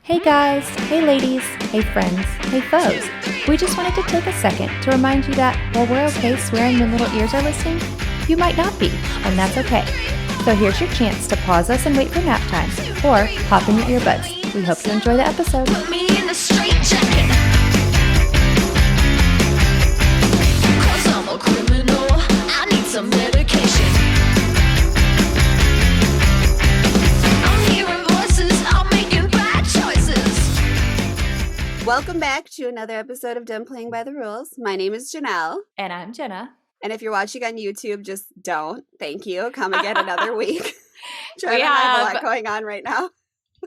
Hey guys, hey ladies, hey friends, hey foes. We just wanted to take a second to remind you that while we're okay swearing when little ears are listening, you might not be, and that's okay. So here's your chance to pause us and wait for nap time, or pop in your earbuds. We hope you enjoy the episode. Put me in the straight jacket. 'Cause I'm a criminal. I need some medication. I'm hearing voices. I'm making bad choices. Welcome back to another episode of Done Playing by the Rules. My name is Janelle. And I'm Jenna. And if you're watching on YouTube, just don't. Thank you. Come again another week. Jenna We and I have a have- lot going on right now.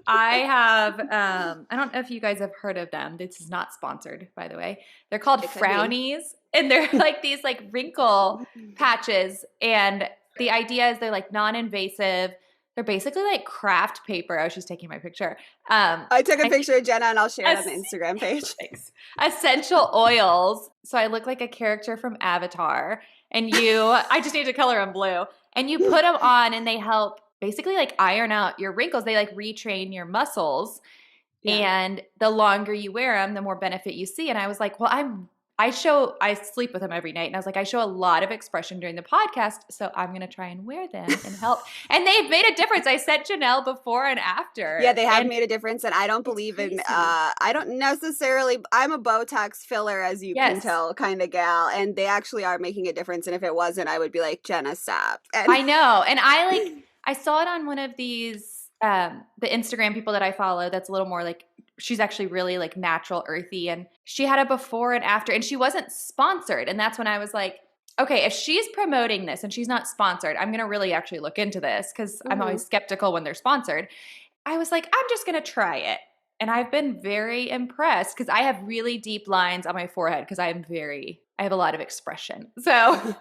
I have, I don't know if you guys have heard of them. This is not sponsored, by the way. They're called It could be. frownies, and they're like these like wrinkle patches. And the idea is they're like non-invasive. They're basically like craft paper. I was just taking my picture. I took a picture of Jenna and I'll share it on the Yes. Instagram page. Thanks. Essential oils. So I look like a character from Avatar. And I just need to color them blue. And you put them on and they help basically like iron out your wrinkles. They like retrain your muscles. Yeah. And the longer you wear them, the more benefit you see. And I was like, well, I sleep with them every night. And I was like, I show a lot of expression during the podcast. So I'm going to try and wear them and help. And they've made a difference. I sent Janelle before and after. Yeah, they have And made a difference, and I don't believe in, crazy. I don't necessarily, I'm a Botox filler, as you can Yes. tell, kind of gal, and they actually are making a difference, and if it wasn't, I would be like, Jenna, stop. And I know. And I saw it on one of these, the Instagram people that I follow that's a little more like, she's actually really like natural, earthy. And she had a before and after, and she wasn't sponsored. And that's when I was like, okay, if she's promoting this and she's not sponsored, I'm going to really actually look into this because I'm always skeptical when they're sponsored. I was like, I'm just going to try it. And I've been very impressed because I have really deep lines on my forehead because I have a lot of expression. So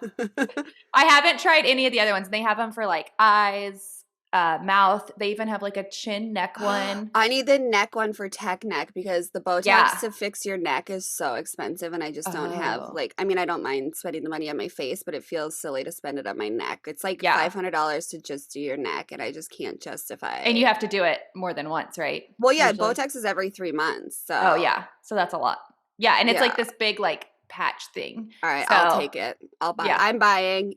I haven't tried any of the other ones. They have them for like eyes, mouth. They even have like a chin neck one. I need the neck one for tech neck because the Botox Yeah. to fix your neck is so expensive, and I just don't have Oh. I mean, I don't mind spending the money on my face, but it feels silly to spend it on my neck. It's like Yeah. $500 to just do your neck, and I just can't justify it. And you have to do it more than once, right? well, yeah, usually. Botox is every 3 months. So Oh yeah. So that's a lot. Yeah. And it's like Yeah. this big like patch thing. all right, I'll So- take it. I'll buy. Yeah. I'm buying.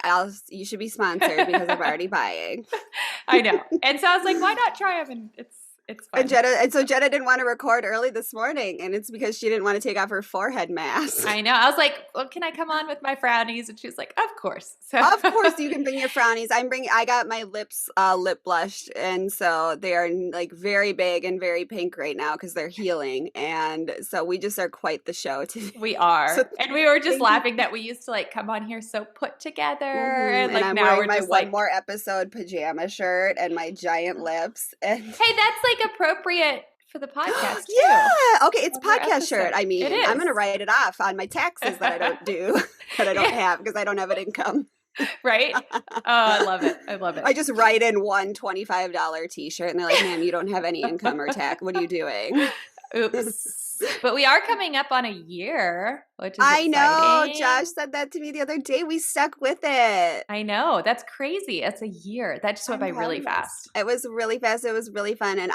You should be sponsored because I'm already buying. I know. And so I was like, why not try them? And it's fun. And so Jenna didn't want to record early this morning, and it's because she didn't want to take off her forehead mask. I know. I was like, well, can I come on with my frownies? And she was like, of course. So Of course you can bring your frownies. I got my lips lip blushed, and so they are like very big and very pink right now because they're healing, and so we just are quite the show today. we are. So And we were just thank you. laughing that we used to like come on here so put together. And like I'm now wearing we're my just one like, more episode pajama shirt and my giant lips. And hey, that's like appropriate for the podcast too. yeah, okay, it's Of our podcast shirt. episode. I mean, It I'm gonna is. write it off on my taxes that I don't do, that I don't Yeah. have because I don't have an income. Right? Oh, I love it. I love it. I just write in one $25 t-shirt and they're like, ma'am, you don't have any income or tax. What are you doing? Oops. But we are coming up on a year, which is I know. exciting. Josh said that to me the other day. We stuck with it. I know. That's crazy. It's a year. That just went by I'm really having this. fast. It was really fast. It was really fun. And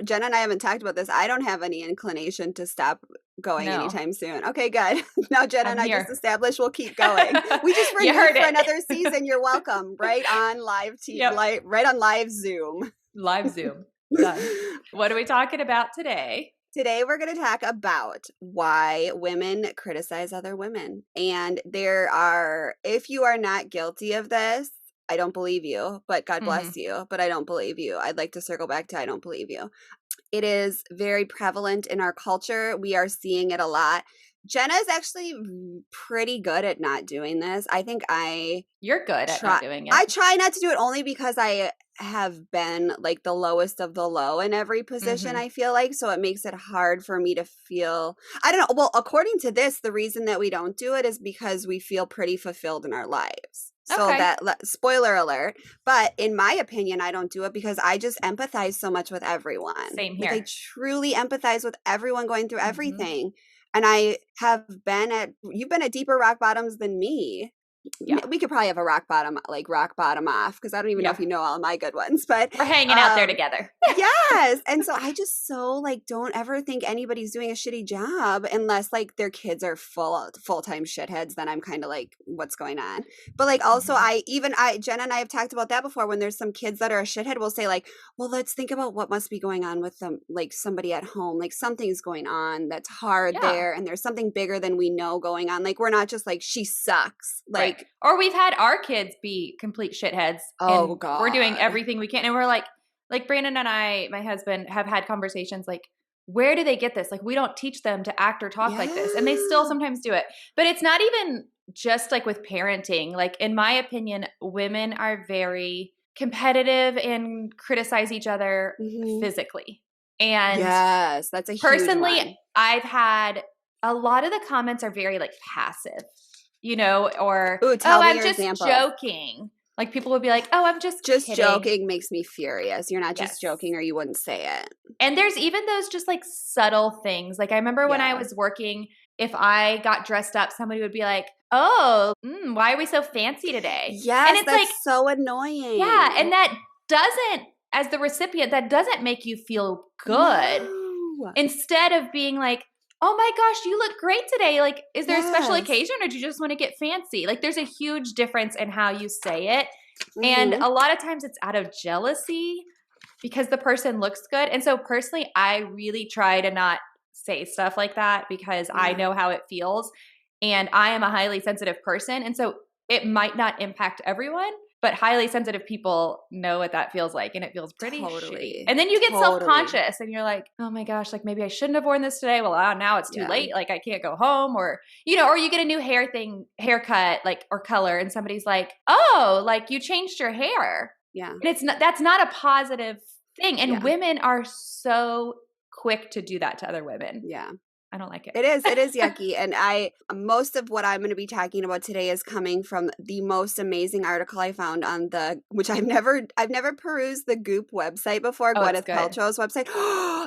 Jenna and I haven't talked about this. I don't have any inclination to stop going No. anytime soon. Okay, good. Now Jenna and I'm I just here. established we'll keep going. We just You renewed heard for it. another season. You're welcome. Right on live TV, Yep. right on live Zoom. Live Zoom. Done. What are we talking about today? Today, we're going to talk about why women criticize other women. And if you are not guilty of this, I don't believe you, but God bless you, but I don't believe you. I'd like to circle back to I don't believe you. It is very prevalent in our culture. We are seeing it a lot. Jenna is actually pretty good at not doing this. I think You're good at not doing it. I try not to do it only because I have been like the lowest of the low in every position, I feel like. So it makes it hard for me to feel, I don't know. Well, according to this, the reason that we don't do it is because we feel pretty fulfilled in our lives. So Okay. spoiler alert. But in my opinion, I don't do it because I just empathize so much with everyone. Same Like, I here. truly empathize with everyone going through Mhm. everything. And you've been at deeper rock bottoms than me. Yeah. We could probably have a rock bottom off, because I don't even know if you know all my good ones, but we're hanging out there together. Yes. And so I just so like don't ever think anybody's doing a shitty job unless like their kids are full-time shitheads. Then I'm kind of like, what's going on? But like also Jenna and I have talked about that before. When there's some kids that are a shithead, we'll say like, well, let's think about what must be going on with them, like somebody at home, like something's going on that's hard there, and there's something bigger than we know going on. Like we're not just like, she sucks. Like, right. Or we've had our kids be complete shitheads. Oh and God. We're doing everything we can. And we're like Brandon and I, my husband, have had conversations like, where do they get this? Like, we don't teach them to act or talk like this. And they still sometimes do it. But it's not even just like with parenting. Like, in my opinion, women are very competitive and criticize each other physically. And yes, that's a huge personally, one. I've had a lot of the comments are very like passive, or, I'm just joking. Like people would be like, oh, I'm just kidding. Joking makes me furious. You're not just joking, or you wouldn't say it. And there's even those just like subtle things. Like I remember when I was working, if I got dressed up, somebody would be like, oh, why are we so fancy today? Yes, and it's that's like so annoying. Yeah, and that doesn't, as the recipient, that doesn't make you feel good. No. Instead of being like, oh my gosh, you look great today. Like, is there a special occasion, or do you just want to get fancy? Like, there's a huge difference in how you say it. And a lot of times it's out of jealousy because the person looks good. And so personally, I really try to not say stuff like that because I know how it feels. And I am a highly sensitive person. And so it might not impact everyone, but highly sensitive people know what that feels like, and it feels pretty shitty. And then you get self-conscious, and you're like, oh my gosh, like maybe I shouldn't have worn this today. Well, now it's too late. Like I can't go home, or you get a new haircut, like, or color, and somebody's like, oh, like you changed your hair. Yeah, and that's not a positive thing. And women are so quick to do that to other women. Yeah. I don't like it. It is yucky. And most of what I'm going to be talking about today is coming from the most amazing article I found on which I've never perused the Goop website before, Gwyneth Paltrow's website.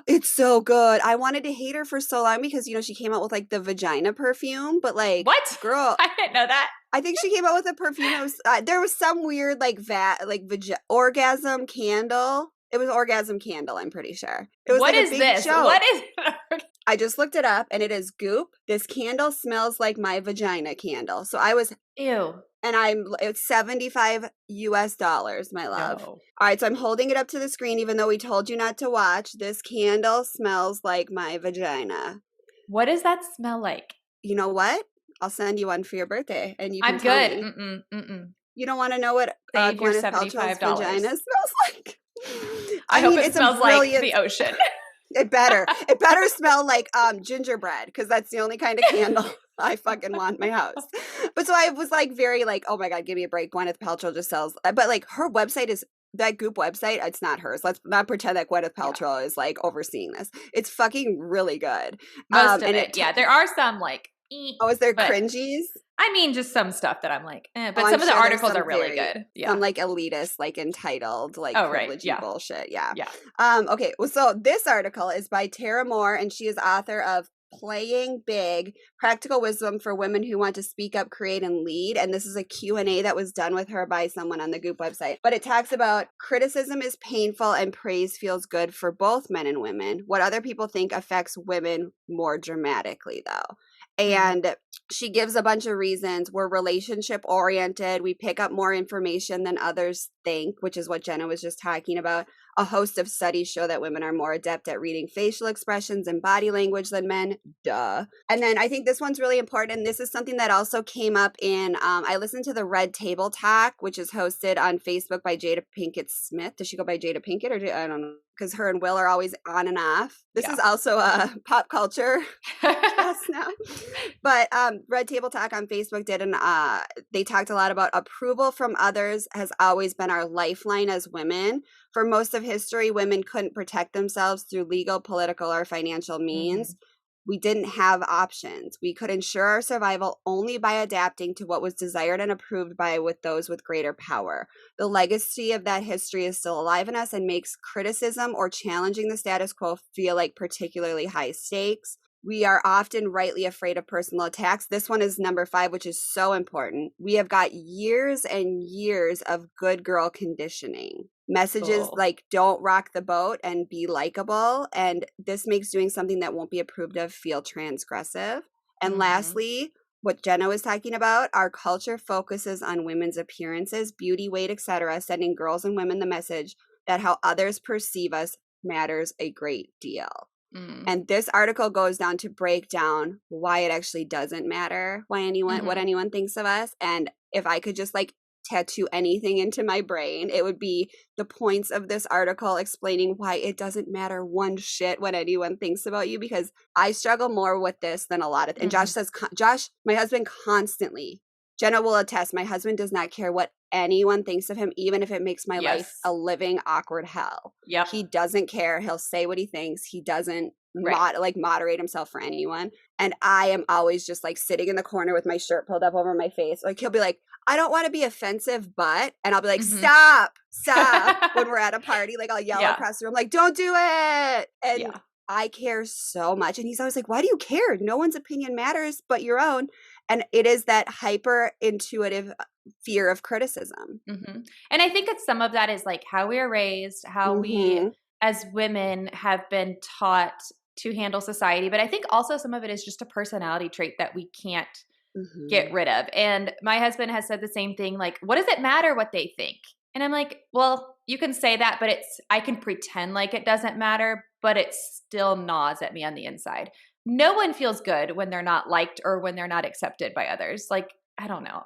It's so good. I wanted to hate her for so long because, she came out with like the vagina perfume, but like, what? Girl. I didn't know that. I think she came out with a perfume. It was, there was some weird like orgasm candle. It was orgasm candle, I'm pretty sure. It was what like is this? Joke. What is I just looked it up, and it is Goop. This candle smells like my vagina candle. So I was ew. And it's $75 US, my love. No. All right, so I'm holding it up to the screen, even though we told you not to watch. This candle smells like my vagina. What does that smell like? You know what? I'll send you one for your birthday, and you can I'm tell good. Me. You don't want to know what Gwyneth Paltrow's vagina smells like? I hope it smells like the ocean. It better smell like gingerbread, because that's the only kind of candle I fucking want in my house. But so I was like very like, oh my God, give me a break. Gwyneth Paltrow just sells, but like her website is that Goop website. It's not hers. Let's not pretend that Gwyneth Paltrow is like overseeing this. It's fucking really good. Most of it. There are some like. Is there cringies? I mean, just some stuff that I'm like, but some of the articles are really good. Yeah. Some like elitist, like entitled, like privilegey bullshit. Yeah. Okay. Well, so this article is by Tara Moore, and she is author of Playing Big: Practical Wisdom for Women Who Want to Speak Up, Create, and Lead. And this is a Q&A that was done with her by someone on the Goop website. But it talks about criticism is painful and praise feels good for both men and women. What other people think affects women more dramatically, though. And she gives a bunch of reasons. We're relationship oriented. We pick up more information than others think, which is what Jenna was just talking about. A host of studies show that women are more adept at reading facial expressions and body language than men. Duh. And then I think this one's really important. This is something that also came up in, I listened to the Red Table Talk, which is hosted on Facebook by Jada Pinkett Smith. Does she go by Jada Pinkett, or I don't know? Because her and Will are always on and off. This is also a pop culture class now. But Red Table Talk on Facebook did, and they talked a lot about approval from others has always been our lifeline as women. For most of history, women couldn't protect themselves through legal, political, or financial means. We didn't have options. We could ensure our survival only by adapting to what was desired and approved by those with greater power. The legacy of that history is still alive in us and makes criticism or challenging the status quo feel like particularly high stakes. We are often rightly afraid of personal attacks. This one is number 5, which is so important. We have got years and years of good girl conditioning. Messages like don't rock the boat and be likable. And this makes doing something that won't be approved of feel transgressive. And lastly, what Jenna was talking about, our culture focuses on women's appearances, beauty, weight, etc., sending girls and women the message that how others perceive us matters a great deal. And this article goes down to break down why it actually doesn't matter what anyone thinks of us. And if I could just like tattoo anything into my brain, it would be the points of this article explaining why it doesn't matter one shit what anyone thinks about you, because I struggle more with this than a lot of and Josh says, Josh, my husband constantly, Jenna will attest, my husband does not care what anyone thinks of him, even if it makes my life a living awkward hell. He doesn't care. He'll say what he thinks. He doesn't moderate himself for anyone. And I am always just like sitting in the corner with my shirt pulled up over my face. Like he'll be like, I don't want to be offensive, but, and I'll be like, stop when we're at a party. Like I'll yell across the room, like, don't do it. And I care so much. And he's always like, why do you care? No one's opinion matters but your own. And it is that hyper intuitive fear of criticism. And I think it's some of that is like how we are raised, how we as women have been taught to handle society. But I think also some of it is just a personality trait that we can't get rid of. And my husband has said the same thing, like, what does it matter what they think? And I'm like, well, you can say that, but I can pretend like it doesn't matter, but it still gnaws at me on the inside. No one feels good when they're not liked or when they're not accepted by others. Like, I don't know.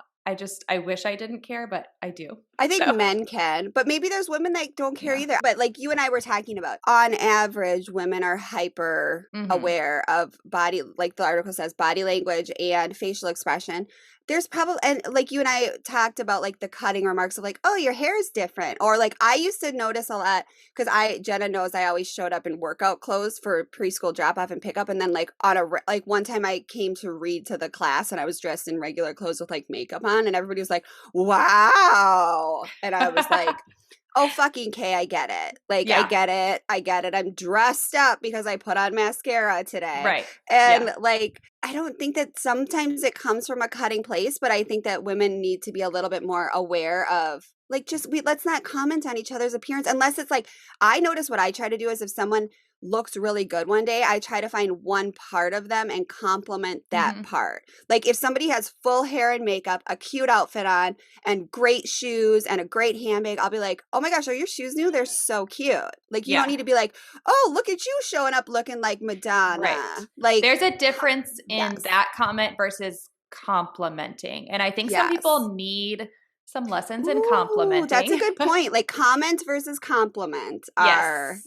I wish I didn't care, but I do. I think men can, but maybe there's women that don't care either. But like you and I were talking about, on average, women are hyper aware of body, like the article says, body language and facial expression. There's probably, and like you and I talked about like the cutting remarks of like, oh, your hair is different. Or like I used to notice a lot because Jenna knows I always showed up in workout clothes for preschool drop off and pickup. And then like like one time I came to read to the class and I was dressed in regular clothes with like makeup on and everybody was like, wow. And I was like, oh, fucking K, I get it. Like, I get it. I'm dressed up because I put on mascara today. Right. And like, I don't think that sometimes it comes from a cutting place, but I think that women need to be a little bit more aware of like, let's not comment on each other's appearance unless it's like, I notice what I try to do is if someone looks really good one day, I try to find one part of them and compliment that part. Like if somebody has full hair and makeup, a cute outfit on, and great shoes and a great handbag, I'll be like, oh my gosh, are your shoes new? They're so cute. Like you don't need to be like, oh, look at you showing up looking like Madonna. Right. Like there's a difference in that comment versus complimenting. And I think some people need some lessons in complimenting. That's a good point. Like comment versus compliment are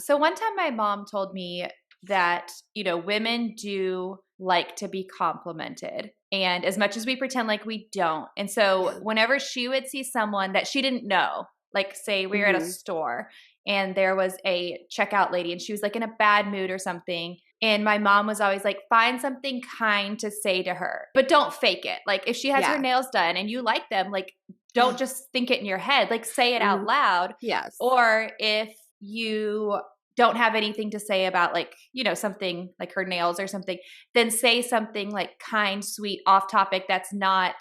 So one time my mom told me that, women do like to be complimented. And as much as we pretend like we don't. And so whenever she would see someone that she didn't know, like say we were at a store and there was a checkout lady and she was like in a bad mood or something. And my mom was always like, find something kind to say to her, but don't fake it. Like if she has her nails done and you like them, like don't just think it in your head, like say it out loud. Yes. Or if you don't have anything to say about like, something like her nails or something, then say something like kind, sweet, off topic. That's not,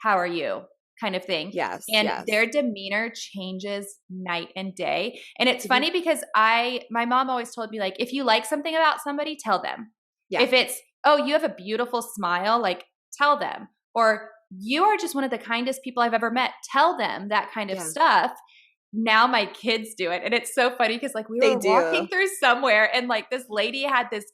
how are you kind of thing. Yes. And their demeanor changes night and day. And it's funny because my mom always told me like, if you like something about somebody, tell them. Yeah. If it's, oh, you have a beautiful smile, like tell them. Or you are just one of the kindest people I've ever met. Tell them that kind of stuff. Now my kids do it. And it's so funny because like we were walking through somewhere and like this lady had this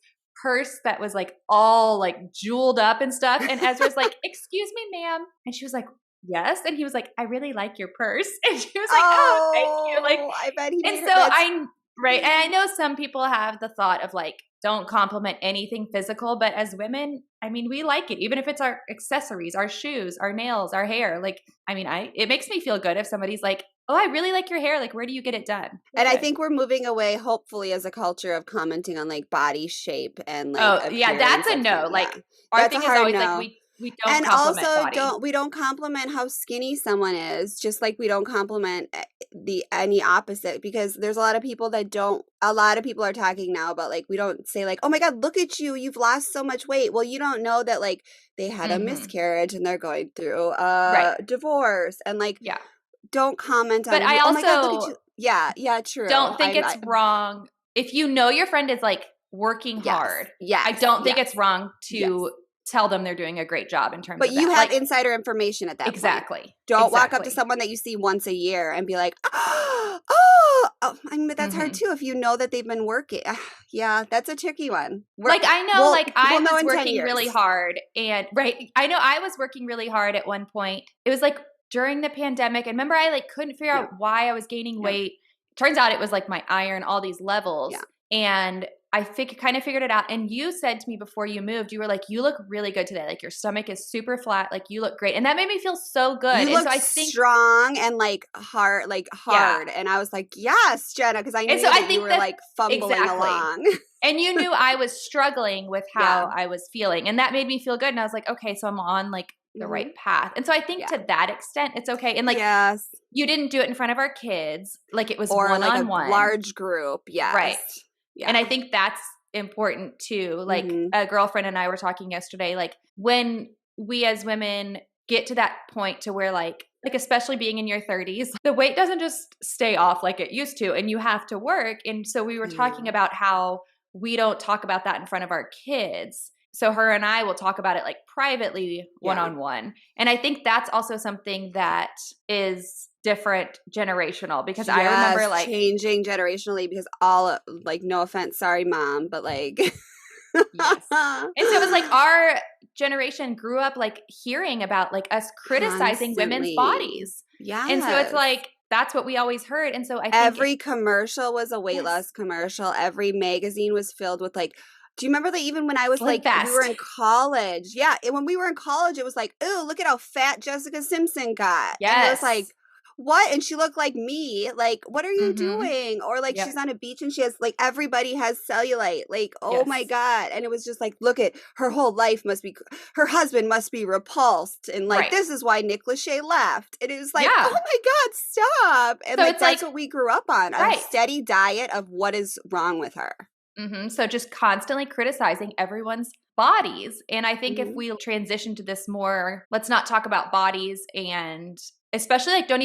purse that was like all like jeweled up and stuff. And Ezra's like, excuse me, ma'am. And she was like, yes. And he was like, I really like your purse. And she was like, oh thank you. Like, I bet he and so right. And I know some people have the thought of like, don't compliment anything physical, but as women, I mean, we like it, even if it's our accessories, our shoes, our nails, our hair. Like, I mean, it makes me feel good if somebody's like, oh, I really like your hair. Like, where do you get it done? And I think we're moving away, hopefully, as a culture of commenting on like body shape and like. Oh, yeah, that's a no. Like, our thing is always like We don't And compliment also body. we don't compliment how skinny someone is, just like we don't compliment any opposite, because there's a lot of people are talking now about like, we don't say like, oh my God, look at you, you've lost so much weight. Well, you don't know that like they had a miscarriage and they're going through Right. a divorce, and like, Yeah. don't comment But on I who, oh my God, look at also you. Yeah, true. don't think it's wrong if you know your friend is like working hard. I don't think it's wrong to tell them they're doing a great job in terms But of you that. have Like, insider information at that point. exactly. Don't walk up to someone that you see once a year and be like, I mean, that's hard too if you know that they've been working. Yeah, that's a tricky one. Like, I know, like, I know was in 10 working years. really hard, and I know I was working really hard at one point. It was like during the pandemic, and remember, I like couldn't figure out why I was gaining weight. Turns out it was like my iron, all these levels, and I kind of figured it out. And you said to me before you moved, you were like, "You look really good today. Like your stomach is super flat. Like you look great," and that made me feel so good. You and look so I think strong and like hard, and I was like, "Yes, Jenna," because I knew that you were like fumbling along. And you knew I was struggling with how I was feeling, and that made me feel good. And I was like, okay, so I'm on like the right path. And so I think to that extent, it's okay. And like, you didn't do it in front of our kids, like it was or one like on a one, large group, right? Yeah. And I think that's important too. Like a girlfriend and I were talking yesterday, like when we as women get to that point to where like especially being in your 30s, the weight doesn't just stay off like it used to, and you have to work. And so we were talking about how we don't talk about that in front of our kids. So her and I will talk about it like privately, one-on-one. And I think that's also something that is different generational, because I remember like changing generationally, because all like, no offense, sorry mom, but like yes. And so it was like our generation grew up like hearing about like us criticizing women's bodies. Yeah. And so it's like that's what we always heard. And so I think every commercial was a weight loss commercial. Every magazine was filled with like, do you remember that even when I was Slim like, Fast. we were in college? Yeah. When we were in college, it was like, oh, look at how fat Jessica Simpson got. Yes. And it was like, what? And she looked like me. Like, what are you doing? Or like, she's on a beach and she has like, everybody has cellulite. Like, oh my God. And it was just like, look at her whole life her husband must be repulsed. And like, this is why Nick Lachey left. And it was like, oh my God, stop. And so like, that's what we grew up on. A steady diet of what is wrong with her. So just constantly criticizing everyone's bodies. And I think if we transition to this more, let's not talk about bodies, and especially like don't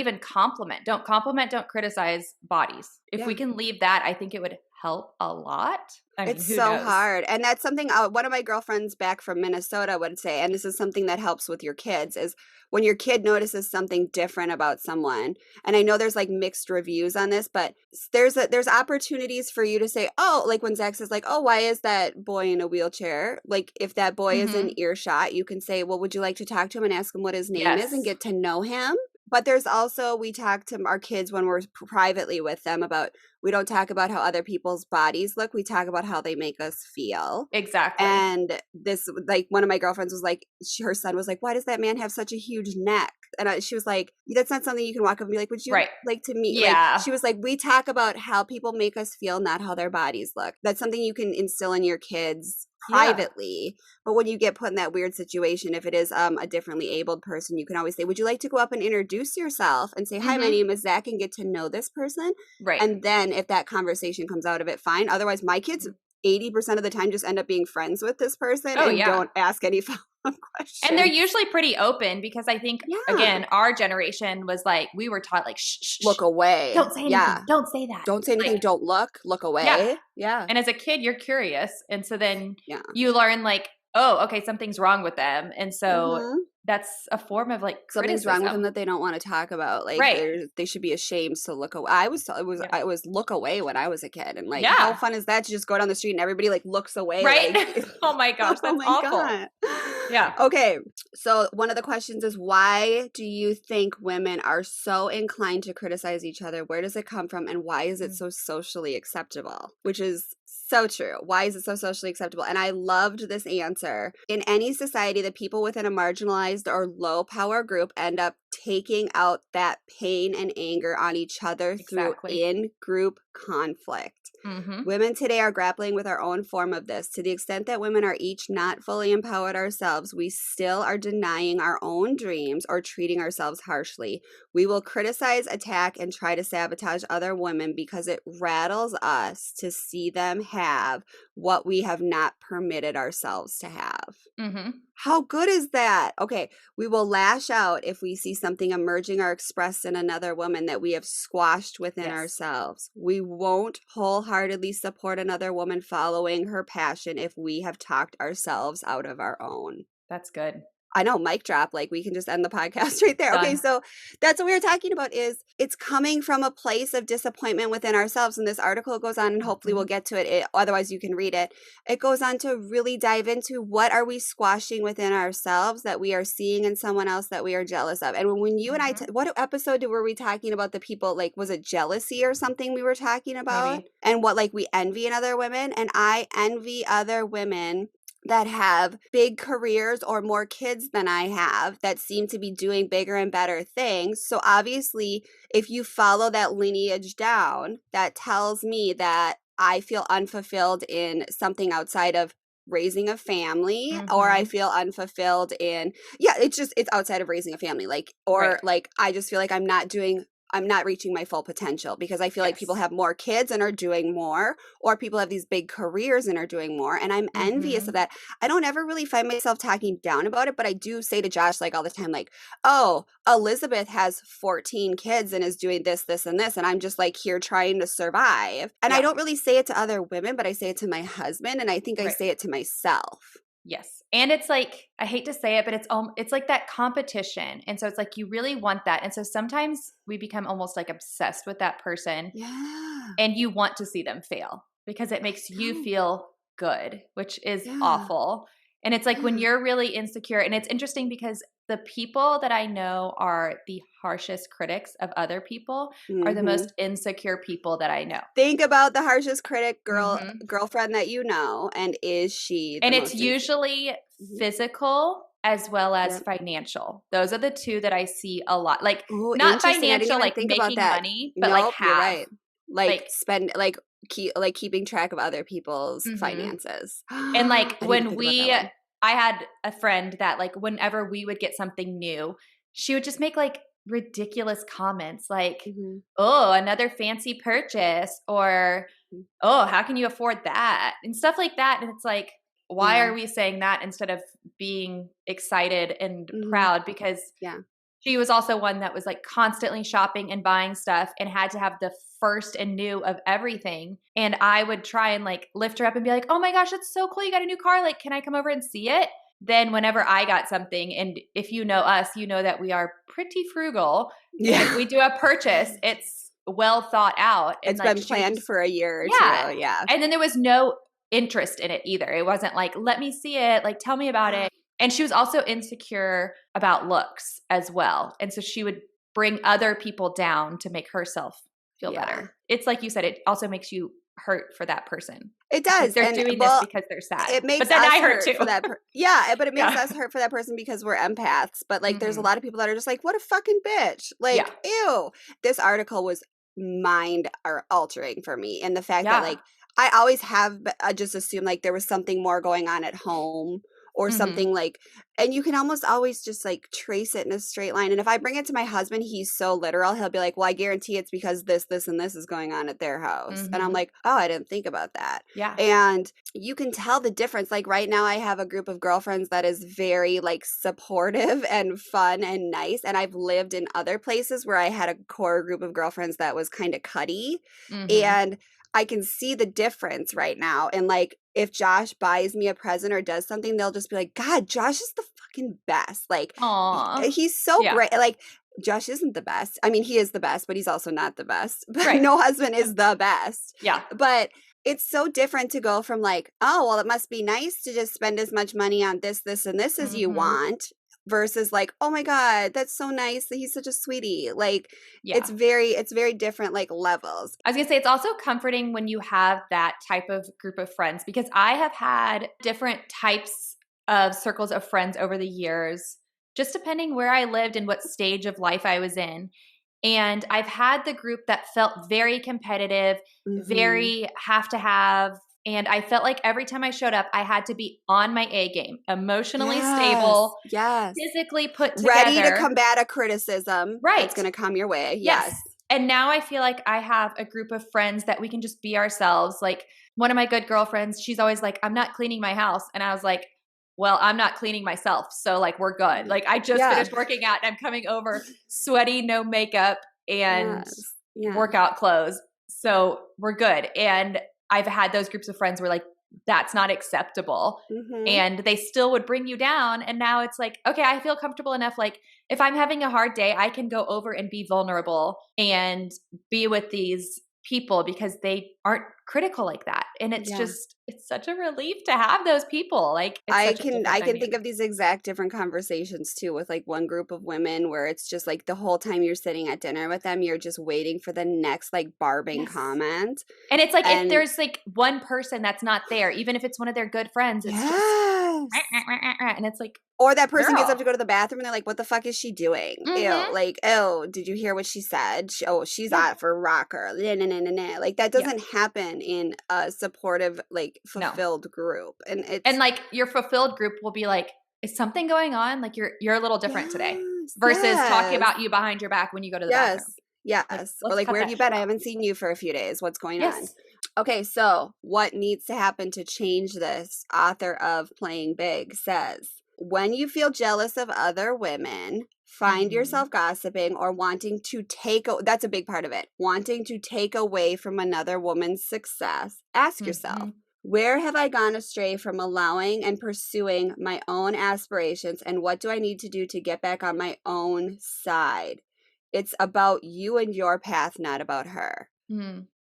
criticize bodies. If we can leave that, I think it would help a lot. I mean, it's so hard. And that's something one of my girlfriends back from Minnesota would say, and this is something that helps with your kids, is when your kid notices something different about someone. And I know there's like mixed reviews on this, but there's opportunities for you to say, oh, like when Zach says like, oh, why is that boy in a wheelchair? Like if that boy is in earshot, you can say, well, would you like to talk to him and ask him what his name is and get to know him? But there's also, we talk to our kids when we're privately with them about, we don't talk about how other people's bodies look. We talk about how they make us feel. Exactly. And this, like one of my girlfriends was like, her son was like, why does that man have such a huge neck? And she was like, that's not something you can walk up and be like, would you like to meet? Yeah. Like, she was like, we talk about how people make us feel, not how their bodies look. That's something you can instill in your kids privately. But when you get put in that weird situation, if it is a differently abled person, you can always say, would you like to go up and introduce yourself and say, hi, my name is Zach, and get to know this person? Right. And then if that conversation comes out of it, fine. Otherwise, my kids 80% of the time just end up being friends with this person don't ask any follow-up questions. And they're usually pretty open, because I think, again, our generation was like, we were taught like, shh. Look away. Don't say anything. Don't say that. Don't say anything. Like, don't look away. Yeah. And as a kid, you're curious. And so then you learn like, oh, okay, something's wrong with them. And so that's a form of like something's wrong with them that they don't want to talk about. Like they should be ashamed to look away. I was look away when I was a kid, and like how fun is that to just go down the street and everybody like looks away? Right. Like, oh my gosh, that's awful. God. Yeah. Okay. So one of the questions is, why do you think women are so inclined to criticize each other? Where does it come from, and why is it so socially acceptable? Which is so true. Why is it so socially acceptable? And I loved this answer. In any society, the people within a marginalized or low power group end up taking out that pain and anger on each other through in-group conflict. Mm-hmm. Women today are grappling with our own form of this. To the extent that women are each not fully empowered ourselves, we still are denying our own dreams or treating ourselves harshly. We will criticize, attack, and try to sabotage other women because it rattles us to see them have what we have not permitted ourselves to have. Mm-hmm. How good is that? Okay, we will lash out if we see something emerging or expressed in another woman that we have squashed within Yes. ourselves. We won't wholeheartedly support another woman following her passion if we have talked ourselves out of our own. That's good. I know, mic drop, like we can just end the podcast right there. Okay, Done. so that's what we were talking about, is it's coming from a place of disappointment within ourselves. And this article goes on, and hopefully we'll get to it. Otherwise you can read it. It goes on to really dive into what are we squashing within ourselves that we are seeing in someone else that we are jealous of. And when you and I, what episode were we talking about the people, like, was it jealousy or something we were talking about? Maybe. And what, like, we envy in other women? And I envy other women that have big careers or more kids than I have that seem to be doing bigger and better things. So obviously, if you follow that lineage down, that tells me that I feel unfulfilled in something outside of raising a family, or I feel unfulfilled in, it's outside of raising a family. Like, or like, I just feel like I'm not reaching my full potential because I feel like people have more kids and are doing more, or people have these big careers and are doing more. And I'm envious of that. I don't ever really find myself talking down about it, but I do say to Josh, like, all the time, like, oh, Elizabeth has 14 kids and is doing this, this, and this. And I'm just like here trying to survive. And I don't really say it to other women, but I say it to my husband. And I think I say it to myself. Yes. And it's like, I hate to say it, but it's like that competition. And so it's like, you really want that. And so sometimes we become almost like obsessed with that person. Yeah. And you want to see them fail because it makes you feel good, which is awful. And it's like when you're really insecure, and it's interesting because the people that I know are the harshest critics of other people are the most insecure people that I know. Think about the harshest critic girlfriend that you know, and is she the And most it's usually physical as well as financial. Those are the two that I see a lot. Like, Ooh, not interesting. I didn't financial, even like think about making that. money, but like You're have. right. Like spend, like keeping track of other people's finances. And like I didn't when think about that one. I had a friend that like whenever we would get something new, she would just make like ridiculous comments like, oh, another fancy purchase, or oh, how can you afford that? And stuff like that. And it's like, why are we saying that instead of being excited and proud? Because she was also one that was like constantly shopping and buying stuff and had to have the first and new of everything. And I would try and like lift her up and be like, oh my gosh, that's so cool. You got a new car. Like, can I come over and see it? Then whenever I got something, and if you know us, you know that we are pretty frugal. Yeah. And if we do a purchase, it's well thought out. And it's like, been planned for a year or two. Yeah. And then there was no interest in it either. It wasn't like, let me see it. Like, tell me about it. And she was also insecure about looks as well. And so she would bring other people down to make herself feel better. It's like you said, it also makes you hurt for that person. It does. They're doing this because they're sad. It makes but then us I hurt too. For that but it makes us hurt for that person because we're empaths. But like there's a lot of people that are just like, what a fucking bitch. Like, ew. This article was mind altering for me. And the fact that like, I always have just assumed like there was something more going on at home or something like, and you can almost always just like trace it in a straight line. And if I bring it to my husband, he's so literal. He'll be like, well, I guarantee it's because this, this, and this is going on at their house. And I'm like, oh, I didn't think about that. Yeah. And you can tell the difference. Like right now I have a group of girlfriends that is very like supportive and fun and nice. And I've lived in other places where I had a core group of girlfriends that was kind of cutty. And I can see the difference right now. And like, if Josh buys me a present or does something, they'll just be like, God, Josh is the fucking best. Like, he's so great. Like, Josh isn't the best. I mean, he is the best, but he's also not the best. But no husband is the best. Yeah. But it's so different to go from like, oh, well, it must be nice to just spend as much money on this, this, and this as you want, versus like, oh my God, that's so nice that he's such a sweetie. Like, it's very different, like, levels. I was gonna say, it's also comforting when you have that type of group of friends, because I have had different types of circles of friends over the years, just depending where I lived and what stage of life I was in. And I've had the group that felt very competitive, very have to have. And I felt like every time I showed up, I had to be on my A game, emotionally stable, Yes. physically put together. Ready to combat a criticism Right. that's going to come your way. Yes. And now I feel like I have a group of friends that we can just be ourselves. Like one of my good girlfriends, she's always like, I'm not cleaning my house. And I was like, well, I'm not cleaning myself. So like, we're good. Like I just finished working out and I'm coming over sweaty, no makeup and workout clothes. So we're good. And I've had those groups of friends where like, that's not acceptable. And they still would bring you down. And now it's like, okay, I feel comfortable enough. Like if I'm having a hard day, I can go over and be vulnerable and be with these people because they aren't critical like that. And it's just, it's such a relief to have those people. Like I can think of these exact different conversations too with like one group of women where it's just like the whole time you're sitting at dinner with them, you're just waiting for the next like barbing comment. And it's like if there's like one person that's not there, even if it's one of their good friends, it's just and it's like, or that person gets up to go to the bathroom and they're like, what the fuck is she doing? Ew, like, oh, did you hear what she said? She's out for rocker. Like that doesn't happen in a supportive, like fulfilled group. And like your fulfilled group will be like, is something going on? Like you're a little different today versus talking about you behind your back when you go to the bathroom. Yes. Or like, where have you been? I haven't seen you for a few days. What's going on? Okay, so what needs to happen to change this? Author of Playing Big says, when you feel jealous of other women, find yourself gossiping or wanting to that's a big part of it, wanting to take away from another woman's success, ask yourself, where have I gone astray from allowing and pursuing my own aspirations, and what do I need to do to get back on my own side? It's about you and your path, not about her.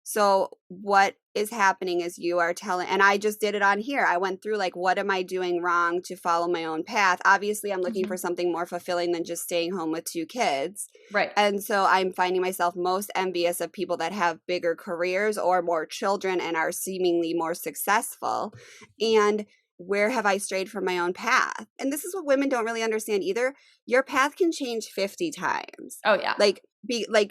So what is happening is you are telling, and I just did it on here. I went through like, what am I doing wrong to follow my own path? Obviously, I'm looking for something more fulfilling than just staying home with 2 kids. Right. And so I'm finding myself most envious of people that have bigger careers or more children and are seemingly more successful. And where have I strayed from my own path? And this is what women don't really understand either. Your path can change 50 times. Oh, yeah. Like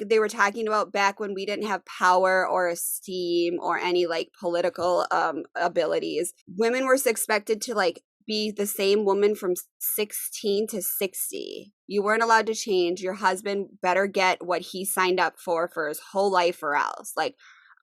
they were talking about back when we didn't have power or esteem or any like political abilities. Women were expected to like be the same woman from 16 to 60. You weren't allowed to change. Your husband better get what he signed up for his whole life or else. Like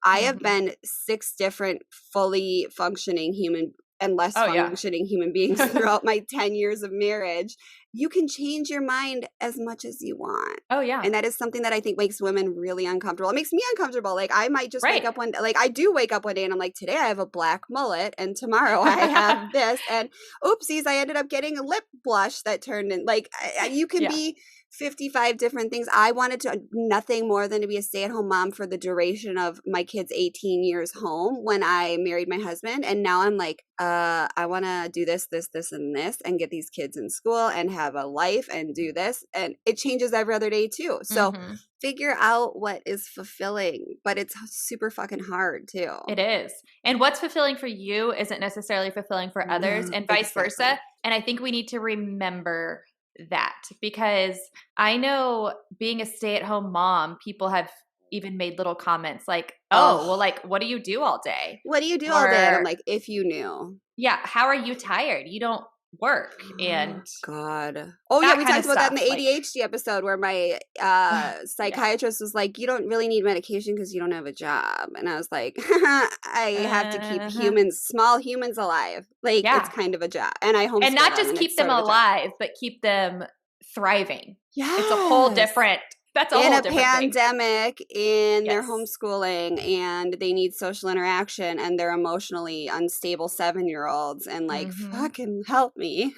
I have been 6 different fully functioning human and less functioning human beings throughout my 10 years of marriage. You can change your mind as much as you want. Oh, yeah. And that is something that I think makes women really uncomfortable. It makes me uncomfortable. Like I might just wake up one day, like I do wake up one day and I'm like, today I have a black mullet and tomorrow I have this. And oopsies, I ended up getting a lip blush that turned in. Like you can be 55 different things. I wanted to nothing more than to be a stay-at-home mom for the duration of my kids' 18 years home when I married my husband. And now I'm like, I want to do this, and this, and get these kids in school and have a life and do this. And it changes every other day too. So figure out what is fulfilling, but it's super fucking hard too. It is. And what's fulfilling for you isn't necessarily fulfilling for others and vice versa. And I think we need to remember that, because I know being a stay-at-home mom, people have even made little comments like, well, like, what do you do all day? What do you do all day? And I'm like, if you knew. Yeah. How are you tired? You don't work. And God. Oh yeah, we talked about that in the ADHD episode where my psychiatrist was like, you don't really need medication because you don't have a job. And I was like, I have to keep small humans alive. Like it's kind of a job. And I homeschool and not just keep them alive, but keep them thriving. Yeah. It's a whole different That's a whole different thing. In a pandemic, they're homeschooling and they need social interaction and they're emotionally unstable 7-year-olds and like, fucking help me.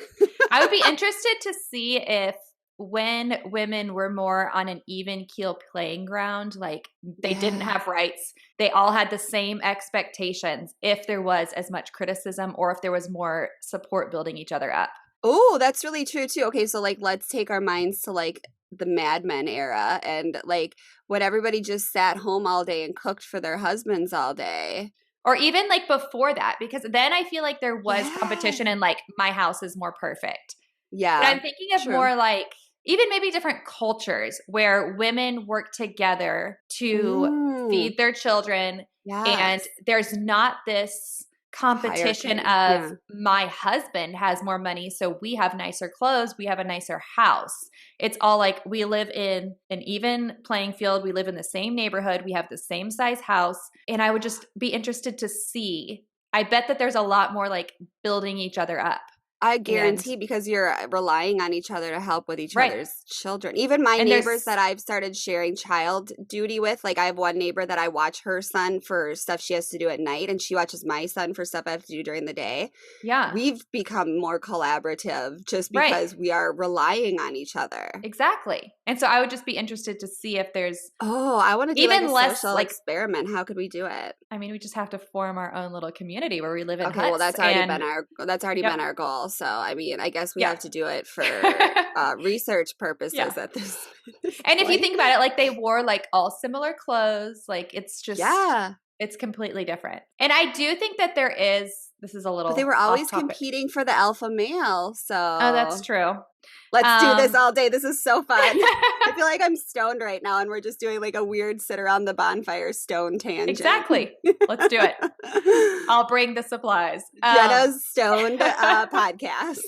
I would be interested to see if when women were more on an even keel playing ground, like they didn't have rights, they all had the same expectations, if there was as much criticism or if there was more support building each other up. Oh, that's really true too. Okay, so like let's take our minds to like the Mad Men era and like when everybody just sat home all day and cooked for their husbands all day. Or even like before that, because then I feel like there was competition and like my house is more perfect. Yeah. But I'm thinking of more like even maybe different cultures where women work together to feed their children. And Yes. there's not this competition Hierarchy. of Yeah. my husband has more money, so we have nicer clothes, we have a nicer house. It's all like we live in an even playing field. We live in the same neighborhood. We have the same size house. And I would just be interested to see. I bet that there's a lot more like building each other up. I And guarantee because you're relying on each other to help with each right. other's children. Even my And neighbors there's that I've started sharing child duty with, like I have one neighbor that I watch her son for stuff she has to do at night, and she watches my son for stuff I have to do during the day. yeah. We've become more collaborative just Right. because we are relying on each other. Exactly. And so I would just be interested to see if there's Oh, I want to do even like a less social like experiment. How could we do it? I mean, we just have to form our own little community where we live in Okay, well huts. that's already And been our goal. So I mean, I guess we yeah. have to do it for research purposes Yeah. at this And if you point. think about it, like they wore like all similar clothes, like it's just Yeah. it's completely different. And I do think that there is this is a little But they were off always topic. competing for the alpha male. Oh, that's So true. let's do this all day. This is so fun. I feel like I'm stoned right now and we're just doing like a weird sit around the bonfire stone tangent. Exactly. Let's do it. I'll bring the supplies. Jenna's stoned podcast.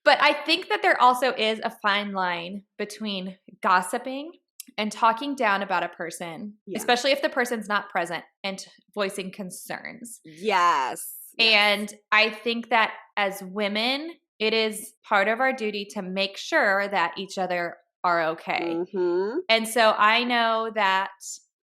But I think that there also is a fine line between gossiping and talking down about a person, Yeah. especially if the person's not present, and voicing concerns. Yes. And I think that as women, it is part of our duty to make sure that each other are okay. Mm-hmm. And so I know that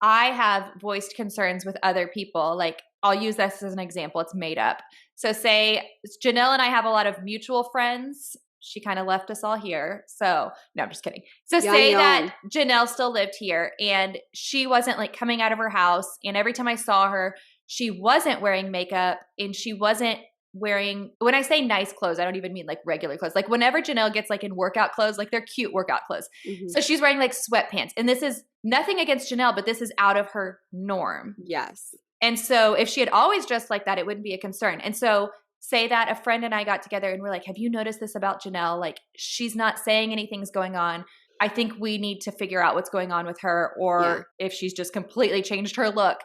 I have voiced concerns with other people. Like, I'll use this as an example. It's made up. So say Janelle and I have a lot of mutual friends. She kind of left us all here. So no, I'm just kidding. So say that Janelle still lived here and she wasn't like coming out of her house. And every time I saw her, she wasn't wearing makeup and she wasn't wearing, when I say nice clothes, I don't even mean like regular clothes. Like whenever Janelle gets like in workout clothes, like they're cute workout clothes. Mm-hmm. So she's wearing like sweatpants. And this is nothing against Janelle, but this is out of her norm. Yes. And so if she had always dressed like that, it wouldn't be a concern. And so say that a friend and I got together and we're like, have you noticed this about Janelle? Like she's not saying anything's going on. I think we need to figure out what's going on with her, or if she's just completely changed her look,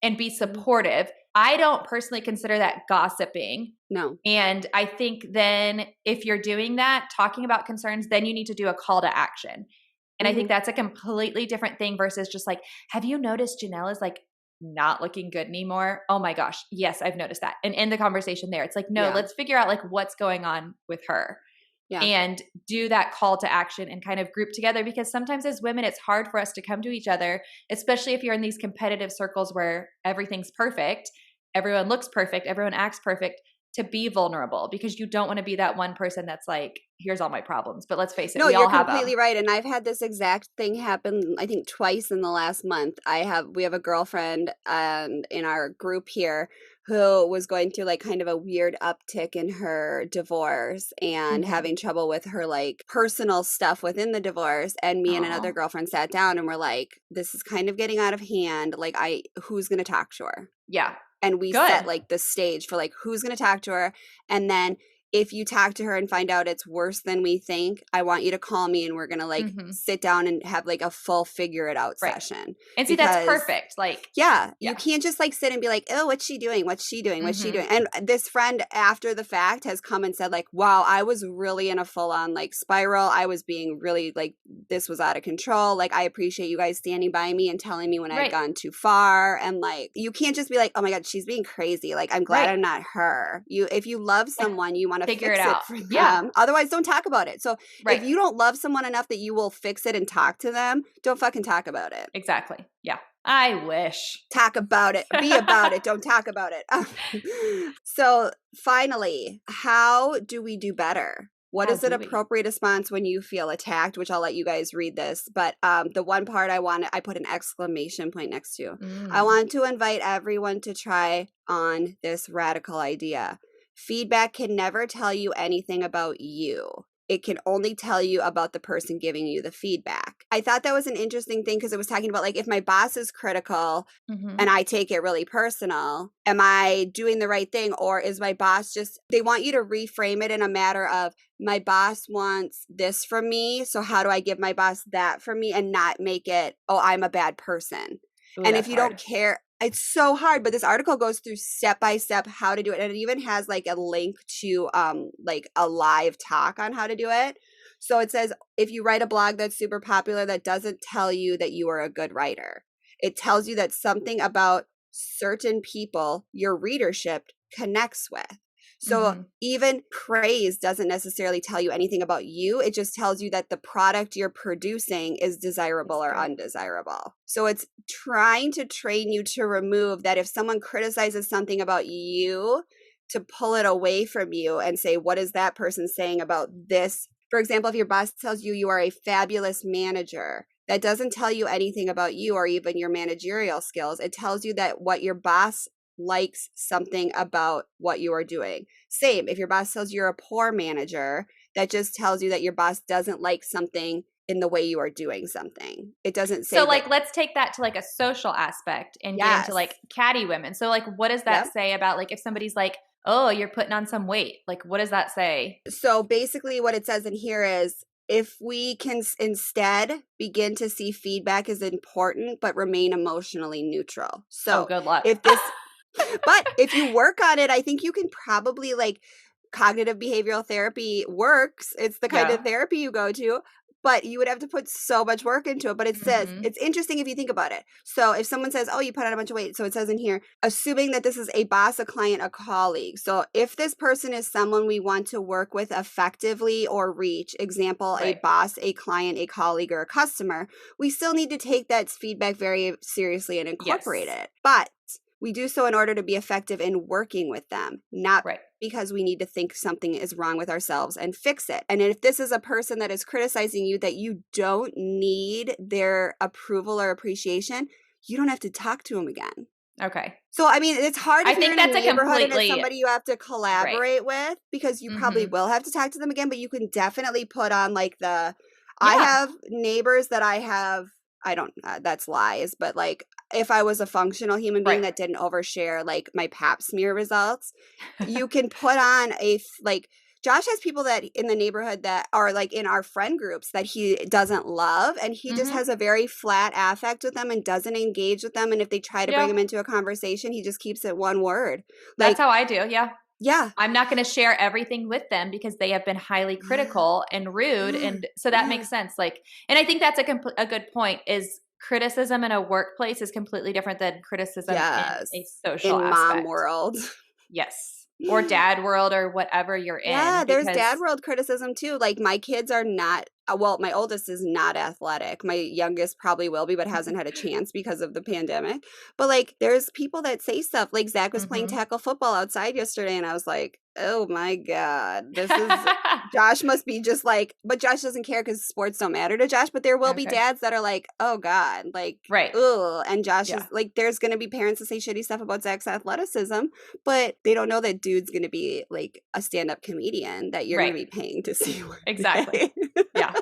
and be supportive. I don't personally consider that gossiping. No. And I think then if you're doing that, talking about concerns, then you need to do a call to action. And I think that's a completely different thing versus just like, have you noticed Janelle is like not looking good anymore? Oh my gosh. Yes, I've noticed that. And in the conversation there, it's like, no, let's figure out like what's going on with her. Yeah. And do that call to action and kind of group together, because sometimes as women, it's hard for us to come to each other, especially if you're in these competitive circles where everything's perfect, everyone looks perfect, everyone acts perfect, to be vulnerable, because you don't want to be that one person that's like, here's all my problems. But let's face it, we all have them. No, you're completely right. And I've had this exact thing happen, I think twice in the last month. We have a girlfriend in our group here who was going through like kind of a weird uptick in her divorce and having trouble with her like personal stuff within the divorce. And me and another girlfriend sat down and we're like, this is kind of getting out of hand. Like who's going to talk to her? Yeah. And we set like the stage for like who's going to talk to her. And then if you talk to her and find out it's worse than we think, I want you to call me and we're going to like sit down and have like a full figure it out session. And see, that's perfect. Like, you can't just like sit and be like, oh, what's she doing? What's she doing? What's she doing? And this friend after the fact has come and said like, wow, I was really in a full on like spiral. I was being really like, this was out of control. Like, I appreciate you guys standing by me and telling me when I'd gone too far. And like, you can't just be like, oh my God, she's being crazy. Like, I'm glad I'm not her. If you love someone, you want to figure fix it out for them. Yeah. Otherwise, don't talk about it. So if you don't love someone enough that you will fix it and talk to them, don't fucking talk about it. Exactly. Yeah. I wish. Talk about it. Be about it. Don't talk about it. So finally, how do we do better? What is an appropriate response when you feel attacked? Which I'll let you guys read this. But the one part I put an exclamation point next to. I want to invite everyone to try on this radical idea. Feedback can never tell you anything about you. it can only tell you about the person giving you the feedback. I thought that was an interesting thing because it was talking about like if my boss is critical and I take it really personal, am I doing the right thing? Or is my boss just, they want you to reframe it in a matter of my boss wants this from me. So how do I give my boss that from me and not make it, oh, I'm a bad person. Ooh, And if that's you hard. don't care, it's so hard, but this article goes through step by step how to do it. And it even has like a link to like a live talk on how to do it. So it says, if you write a blog that's super popular, that doesn't tell you that you are a good writer. It tells you that something about certain people your readership connects with. So even praise doesn't necessarily tell you anything about you. It just tells you that the product you're producing is desirable or undesirable. So it's trying to train you to remove that if someone criticizes something about you, to pull it away from you and say, what is that person saying about this? For example, if your boss tells you you are a fabulous manager, that doesn't tell you anything about you or even your managerial skills. It tells you that what your boss likes something about what you are doing. Same, if your boss tells you're a poor manager, that just tells you that your boss doesn't like something in the way you are doing something. It doesn't say so like let's take that to like a social aspect and get into like catty women. So like what does that say about like if somebody's like, oh, you're putting on some weight, like what does that say? So basically what it says in here is if we can instead begin to see feedback as important but remain emotionally neutral. So good luck. if this but if you work on it, I think you can probably like cognitive behavioral therapy works. It's the kind of therapy you go to, but you would have to put so much work into it. But it says, it's interesting if you think about it. So if someone says, oh, you put on a bunch of weight. So it says in here, assuming that this is a boss, a client, a colleague. So if this person is someone we want to work with effectively or reach, example, a boss, a client, a colleague, or a customer, we still need to take that feedback very seriously and incorporate it. But we do so in order to be effective in working with them, not because we need to think something is wrong with ourselves and fix it. And if this is a person that is criticizing you that you don't need their approval or appreciation, you don't have to talk to them again. Okay. So, I mean, it's hard if I you're think in a that's neighborhood and it's somebody you have to collaborate with because you probably Mhm. will have to talk to them again, but you can definitely put on like the, I have neighbors that I don't, that's lies, but like if I was a functional human being that didn't overshare like my pap smear results, you can put on like, Josh has people that in the neighborhood that are like in our friend groups that he doesn't love. And he just has a very flat affect with them and doesn't engage with them. And if they try to bring him into a conversation, he just keeps it one word. That's how I do. Yeah. Yeah. I'm not going to share everything with them because they have been highly critical and rude. And so that makes sense. Like, and I think that's a good point is criticism in a workplace is completely different than criticism in a social aspect. Mom world. Yes. Or dad world or whatever you're in. Yeah, there's dad world criticism too. Like my kids are not, well, my oldest is not athletic. My youngest probably will be, but hasn't had a chance because of the pandemic. But like there's people that say stuff like Zach was playing tackle football outside yesterday and I was like, oh my God, this is, Josh must be just like, but Josh doesn't care because sports don't matter to Josh, but there will be dads that are like, oh God, like, ugh. And Josh is like, there's going to be parents that say shitty stuff about Zach's athleticism, but they don't know that dude's going to be like a stand-up comedian that you're going to be paying to see. Exactly. Yeah.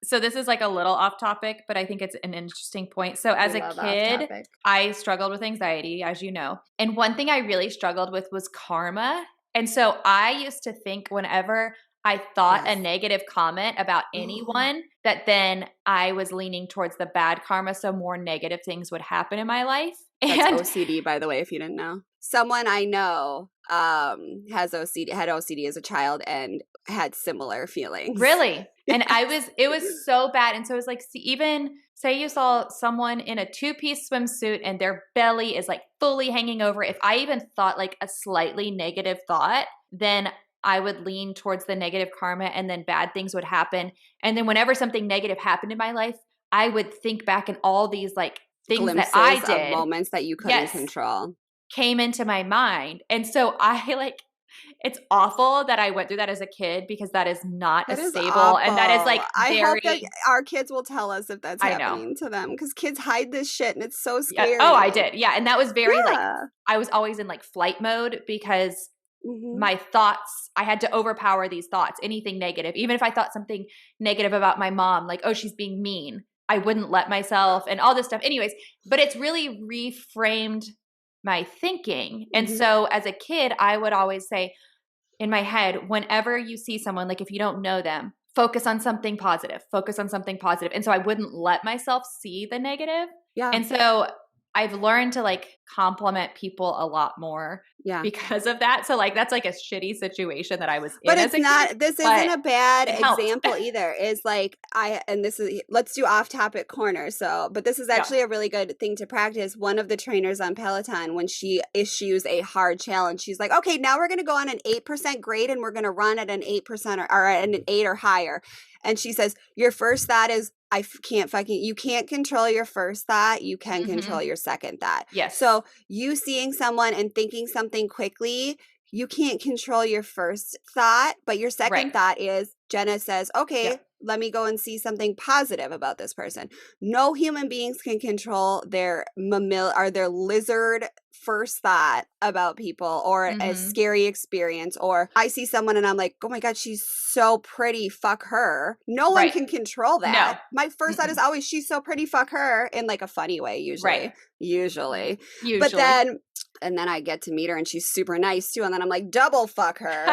So this is like a little off topic, but I think it's an interesting point. So as a kid, I struggled with anxiety, as you know. And one thing I really struggled with was karma. And so I used to think whenever I thought a negative comment about anyone, that then I was leaning towards the bad karma. So more negative things would happen in my life. That's OCD, by the way, if you didn't know. Someone I know has OCD, had OCD as a child and had similar feelings. Really? And it was so bad. And so it was like, see, even say you saw someone in a 2-piece swimsuit and their belly is like fully hanging over. If I even thought like a slightly negative thought, then I would lean towards the negative karma and then bad things would happen. And then whenever something negative happened in my life, I would think back and all these like things glimpses that I did, of moments that you couldn't control, came into my mind. And so I like, it's awful that I went through that as a kid because that is not a stable awful. And that is like I hope that our kids will tell us if that's happening to them because kids hide this shit and it's so scary. Oh, I did. Yeah. And that was very like, I was always in like flight mode because my thoughts, I had to overpower these thoughts, anything negative. Even if I thought something negative about my mom, like, oh, she's being mean, I wouldn't let myself and all this stuff. Anyways, but it's really reframed my thinking. And so as a kid, I would always say in my head, whenever you see someone, like if you don't know them, focus on something positive, focus on something positive. And so I wouldn't let myself see the negative. Yeah. And so I've learned to like compliment people a lot more because of that. So like that's like a shitty situation that I was in. But as it's not, kid, this isn't a bad it helped. example either. Is like and this is, let's do off topic corner. So, but this is actually a really good thing to practice. One of the trainers on Peloton, when she issues a hard challenge, she's like, okay, now we're going to go on an 8% grade and we're going to run at an 8% or at an 8 or higher. And she says, your first thought is, you can't control your first thought. You can control your second thought. Yes. So you seeing someone and thinking something quickly, you can't control your first thought, but your second thought is, Jenna says, okay, let me go and see something positive about this person. No human beings can control their their lizard first thought about people or a scary experience. Or I see someone and I'm like, oh my God, she's so pretty. Fuck her. No one can control that. No. My first thought is always, she's so pretty. Fuck her, in like a funny way, usually. Usually. But then I get to meet her and she's super nice too. And then I'm like, double fuck her.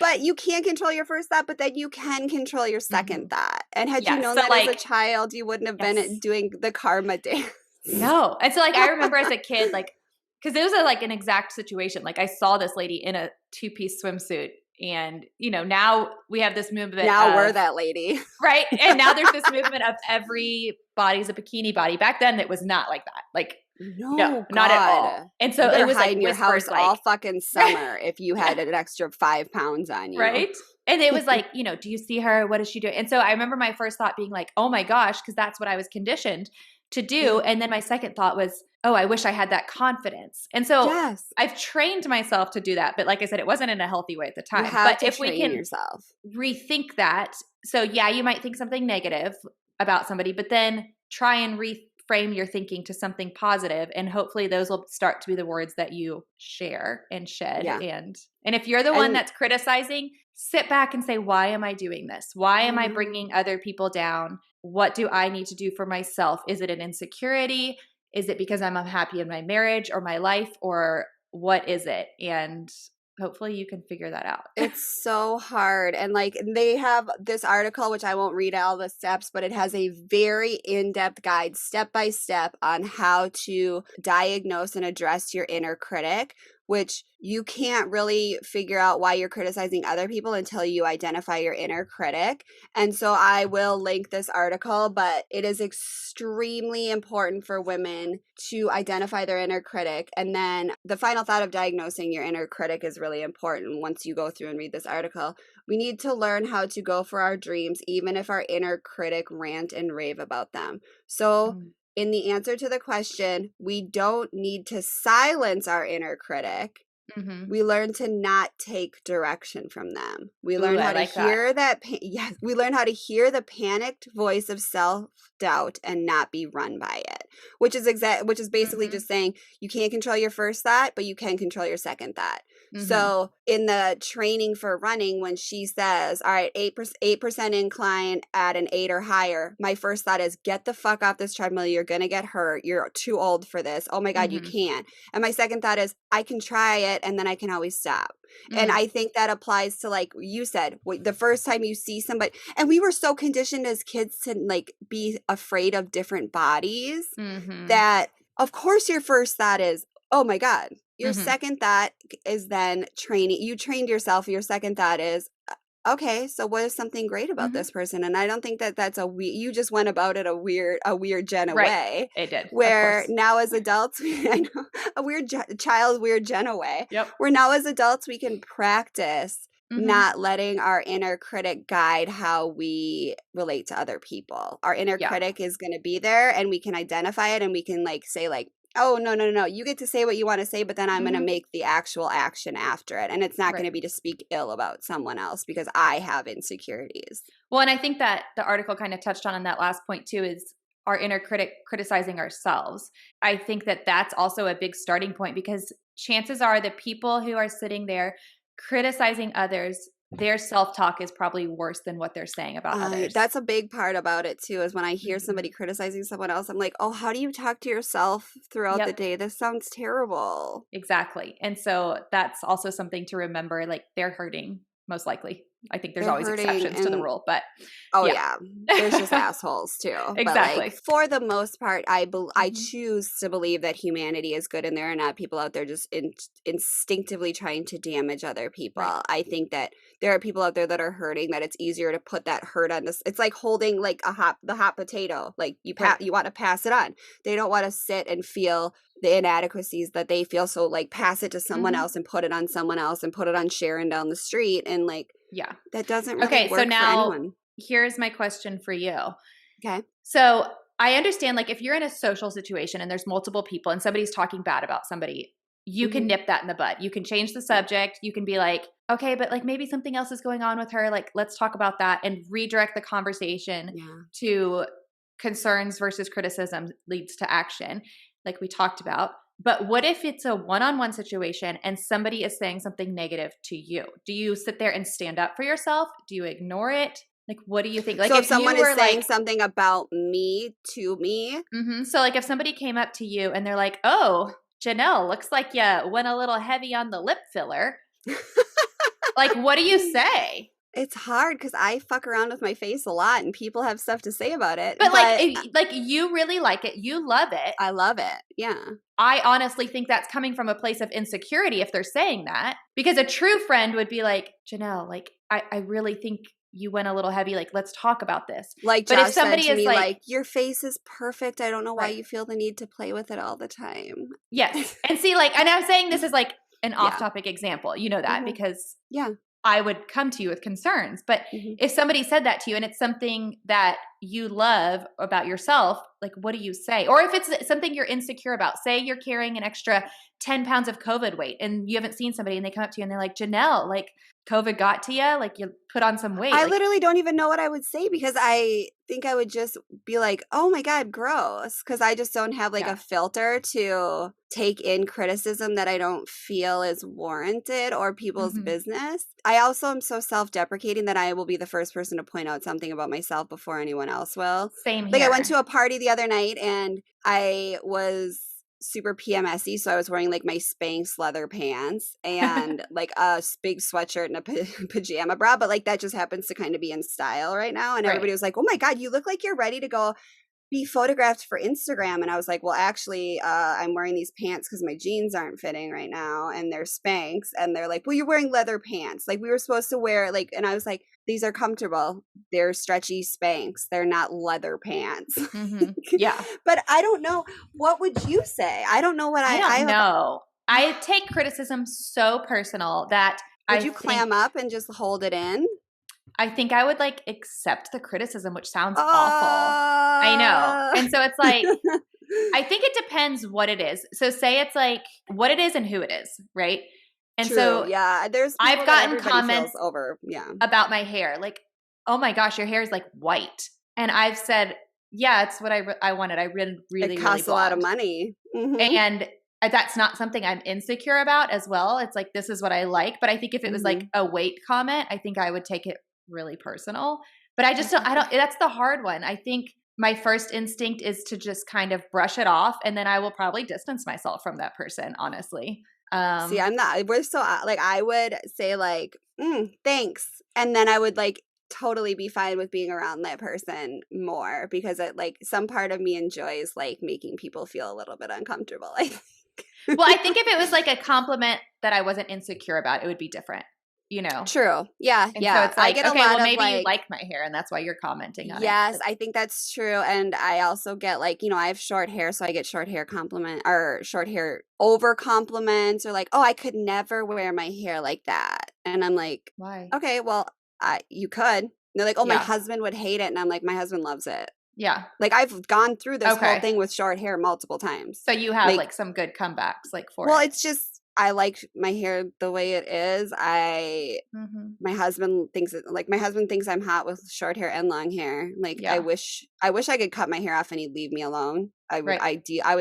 But you can't control your first thought, but then you can control your second thought. And had you known that as a child, you wouldn't have been doing the karma dance. No. And so like, I remember as a kid, like, cause it was like an exact situation. Like I saw this lady in a 2-piece swimsuit. And, you know, now we have this movement. Now we're that lady. Right. And now there's this movement of every body's a bikini body. Back then it was not like that. Like, no, not at all. And so it was like in your house all fucking summer if you had an extra 5 pounds on you. Right. And it was like, you know, do you see her? What is she doing? And so I remember my first thought being like, oh my gosh, because that's what I was conditioned to do. And then my second thought was, oh, I wish I had that confidence. And so I've trained myself to do that. But like I said, it wasn't in a healthy way at the time. You have but to if train we can yourself. Rethink that. So yeah, you might think something negative about somebody, but then try and reframe your thinking to something positive, and hopefully those will start to be the words that you share and shed. And if you're the one that's criticizing, sit back and say, why am I doing this? Why am I bringing other people down? What do I need to do for myself? Is it an insecurity? Is it because I'm unhappy in my marriage or my life, or what is it? And hopefully you can figure that out. It's so hard. And like they have this article, which I won't read all the steps, but it has a very in-depth guide, step by step, on how to diagnose and address your inner critic, which you can't really figure out why you're criticizing other people until you identify your inner critic. And so I will link this article, but it is extremely important for women to identify their inner critic. And then the final thought of diagnosing your inner critic is really important. Once you go through and read this article, we need to learn how to go for our dreams, even if our inner critic rant and rave about them. So in the answer to the question, we don't need to silence our inner critic. We learn to not take direction from them. We learn how to hear we learn how to hear the panicked voice of self-doubt and not be run by it, which is basically just saying you can't control your first thought, but you can control your second thought. So in the training for running, when she says, all right, 8% incline at an 8 or higher, my first thought is, get the fuck off this treadmill. You're going to get hurt. You're too old for this. Oh my God, you can't. And my second thought is, I can try it and then I can always stop. And I think that applies to, like you said, the first time you see somebody, and we were so conditioned as kids to like be afraid of different bodies that of course your first thought is, oh my God. Your second thought is then training. You trained yourself. Your second thought is, okay, so what is something great about this person? And I don't think that that's you just went about it a weird Jenna way. It did. Where now as adults, I know, a weird Jenna way. Yep. Where now as adults, we can practice not letting our inner critic guide how we relate to other people. Our inner critic is going to be there, and we can identify it, and we can like say like, oh, no. You get to say what you want to say, but then I'm going to make the actual action after it. And it's not going to be to speak ill about someone else because I have insecurities. Well, and I think that the article kind of touched on that last point too, is our inner critic criticizing ourselves. I think that that's also a big starting point, because chances are the people who are sitting there criticizing others, their self-talk is probably worse than what they're saying about others. That's a big part about it too, is when I hear Mhm. somebody criticizing someone else, I'm like, oh, how do you talk to yourself throughout the Yep. day? This sounds terrible. Exactly. And so that's also something to remember, like they're hurting, most likely. I think there's They're always hurting exceptions to the and rule, but oh yeah. yeah, there's just assholes too. But like Exactly. for the most part, I Mhm. choose to believe that humanity is good, and there are not people out there just instinctively trying to damage other people. Right. I think that there are people out there that are hurting. That it's easier to put that hurt on this. It's like holding like the hot potato. Like Right. you want to pass it on. They don't want to sit and feel the inadequacies that they feel. So like pass it to someone Mhm. else and put it on someone else and put it on Sharon down the street, and like Yeah. that doesn't really Okay, so work for now anyone. here's my question for you. Okay. So I understand, like, if you're in a social situation and there's multiple people and somebody's talking bad about somebody, you can Mhm. nip that in the bud. You can change the subject. You can be like, okay, but like maybe something else is going on with her. Like, let's talk about that and redirect the conversation Yeah. to concerns versus criticism leads to action, like we talked about. But what if it's a one-on-one situation and somebody is saying something negative to you? Do you sit there and stand up for yourself? Do you ignore it? Like, what do you think? Like, So if if someone you is were saying like, something about me to me, so like if somebody came up to you and they're like, oh, Janelle, looks like you went a little heavy on the lip filler. Like, what do you say? it's hard because I fuck around with my face a lot and people have stuff to say about it. But But like you really like it. You love it. I love it. Yeah. I honestly think that's coming from a place of insecurity if they're saying that. Because a true friend would be like, Janelle, like, I really think you went a little heavy. Like, let's talk about this. Like But if Josh said somebody to is me, like, like, your face is perfect. I don't know why right, you feel the need to play with it all the time. yes. And see, like, and I'm saying this is like an Yeah. off topic example. You know that Mhm. because Yeah. I would come to you with concerns. But Mhm. if somebody said that to you and it's something that you love about yourself, like what do you say? Or if it's something you're insecure about, say you're carrying an extra 10 pounds of COVID weight and you haven't seen somebody and they come up to you and they're like, Janelle, like COVID got to you, like you put on some weight. I Like, literally don't even know what I would say because I think I would just be like, oh my God, gross. Because I just don't have like yeah. a filter to take in criticism that I don't feel is warranted or people's Mhm. business. I also am so self deprecating that I will be the first person to point out something about myself before anyone else will. Same Like I went here. to a party the other night and I was super PMSy, so I was wearing like my Spanx leather pants and like a big sweatshirt and a pajama bra, but like that just happens to kind of be in style right now. And Right. everybody was like, "Oh my God, you look like you're ready to go be photographed for Instagram." And I was like, well, actually, I'm wearing these pants because my jeans aren't fitting right now and they're Spanx. And they're like, well, you're wearing leather pants. Like we were supposed to wear like, and I was like, these are comfortable. They're stretchy Spanx. They're not leather pants. Yeah. But I don't know. What would you say? I don't know what I don't have. know. I take criticism so personal that Would you clam up and just hold it in? I think I would like accept the criticism, which sounds awful. I know. And so it's like, I think it depends what it is. So say it's like what it is and who it is, right? And True, so yeah. There's people I've that gotten everybody comments feels over. Yeah. about my hair, like, "Oh my gosh, your hair is like white," and I've said, "Yeah, it's what I wanted. I really, really, It really costs a lot of blonde." money. Mhm. And that's not something I'm insecure about as well. It's like this is what I like. But I think if it was like a weight comment, I think I would take it really personal. But I just don't. I don't. That's the hard one. I think my first instinct is to just kind of brush it off, and then I will probably distance myself from that person. Honestly. See, I'm not. We're so like I would say like, thanks, and then I would like totally be fine with being around that person more because it like some part of me enjoys like making people feel a little bit uncomfortable. I think. Well, I think if it was like a compliment that I wasn't insecure about, it would be different. You know. True. Yeah. And Yeah. so it's I like, get a okay, lot well, of maybe you like. like my hair, and that's why you're commenting on it. Yes, I think that's true. And I also get like, I have short hair, so I get short hair compliment or short hair over compliments or like, oh, I could never wear my hair like that. And I'm like, Why? okay, well, you could. And they're like, oh, my Yeah. husband would hate it. And I'm like, my husband loves it. Yeah. Like I've gone through this whole Okay. thing with short hair multiple times. So you have like some good comebacks, like for Well, it. it's just I like my hair the way it is. My husband thinks I'm hot with short hair and long hair. Like Yeah. I wish I could cut my hair off and he'd leave me alone. I would Right. I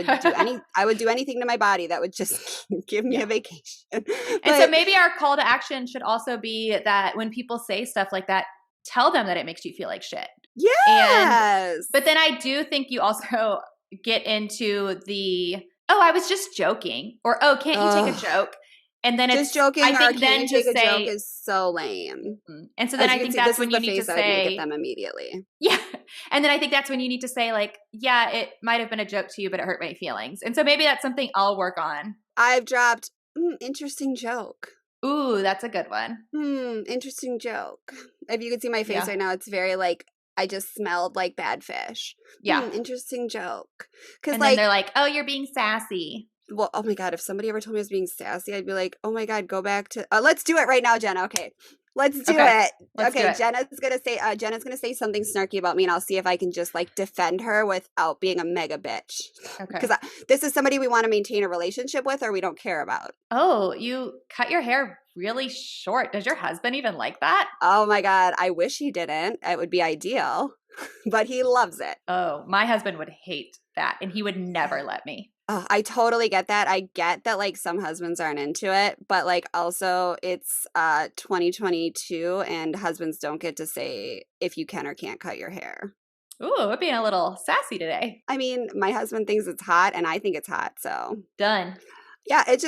would do anything to my body that would just give me a vacation. And so maybe our call to action should also be that when people say stuff like that, tell them that it makes you feel like shit. Yes. But then I do think you also get into the, oh, I was just joking, or oh, can't you take a joke? And then just joking, I think or then can you take just a say, joke is so lame. And so then I think that's when you need to say, I would make at them immediately. Yeah. And then I think that's when you need to say, like, yeah, it might have been a joke to you, but it hurt my feelings. And so maybe that's something I'll work on. I've dropped interesting joke. Ooh, that's a good one. Interesting joke. If you could see my face right now, it's very like, I just smelled like bad fish. Yeah. Interesting joke. And then they're like, oh, you're being sassy. Well, oh my God, if somebody ever told me I was being sassy, I'd be like, oh my God, go back to, let's do it right now, Jenna. Okay. Let's do it. Okay. Jenna's going to say something snarky about me, and I'll see if I can just like defend her without being a mega bitch. Okay. Because this is somebody we want to maintain a relationship with or we don't care about. Oh, you cut your hair really short. Does your husband even like that? Oh my God. I wish he didn't. It would be ideal, but he loves it. Oh, my husband would hate that, and he would never let me. Oh, I totally get that. I get that like some husbands aren't into it, but like also it's 2022 and husbands don't get to say if you can or can't cut your hair. Ooh, we're being a little sassy today. I mean, my husband thinks it's hot and I think it's hot, so. Done. Yeah, it's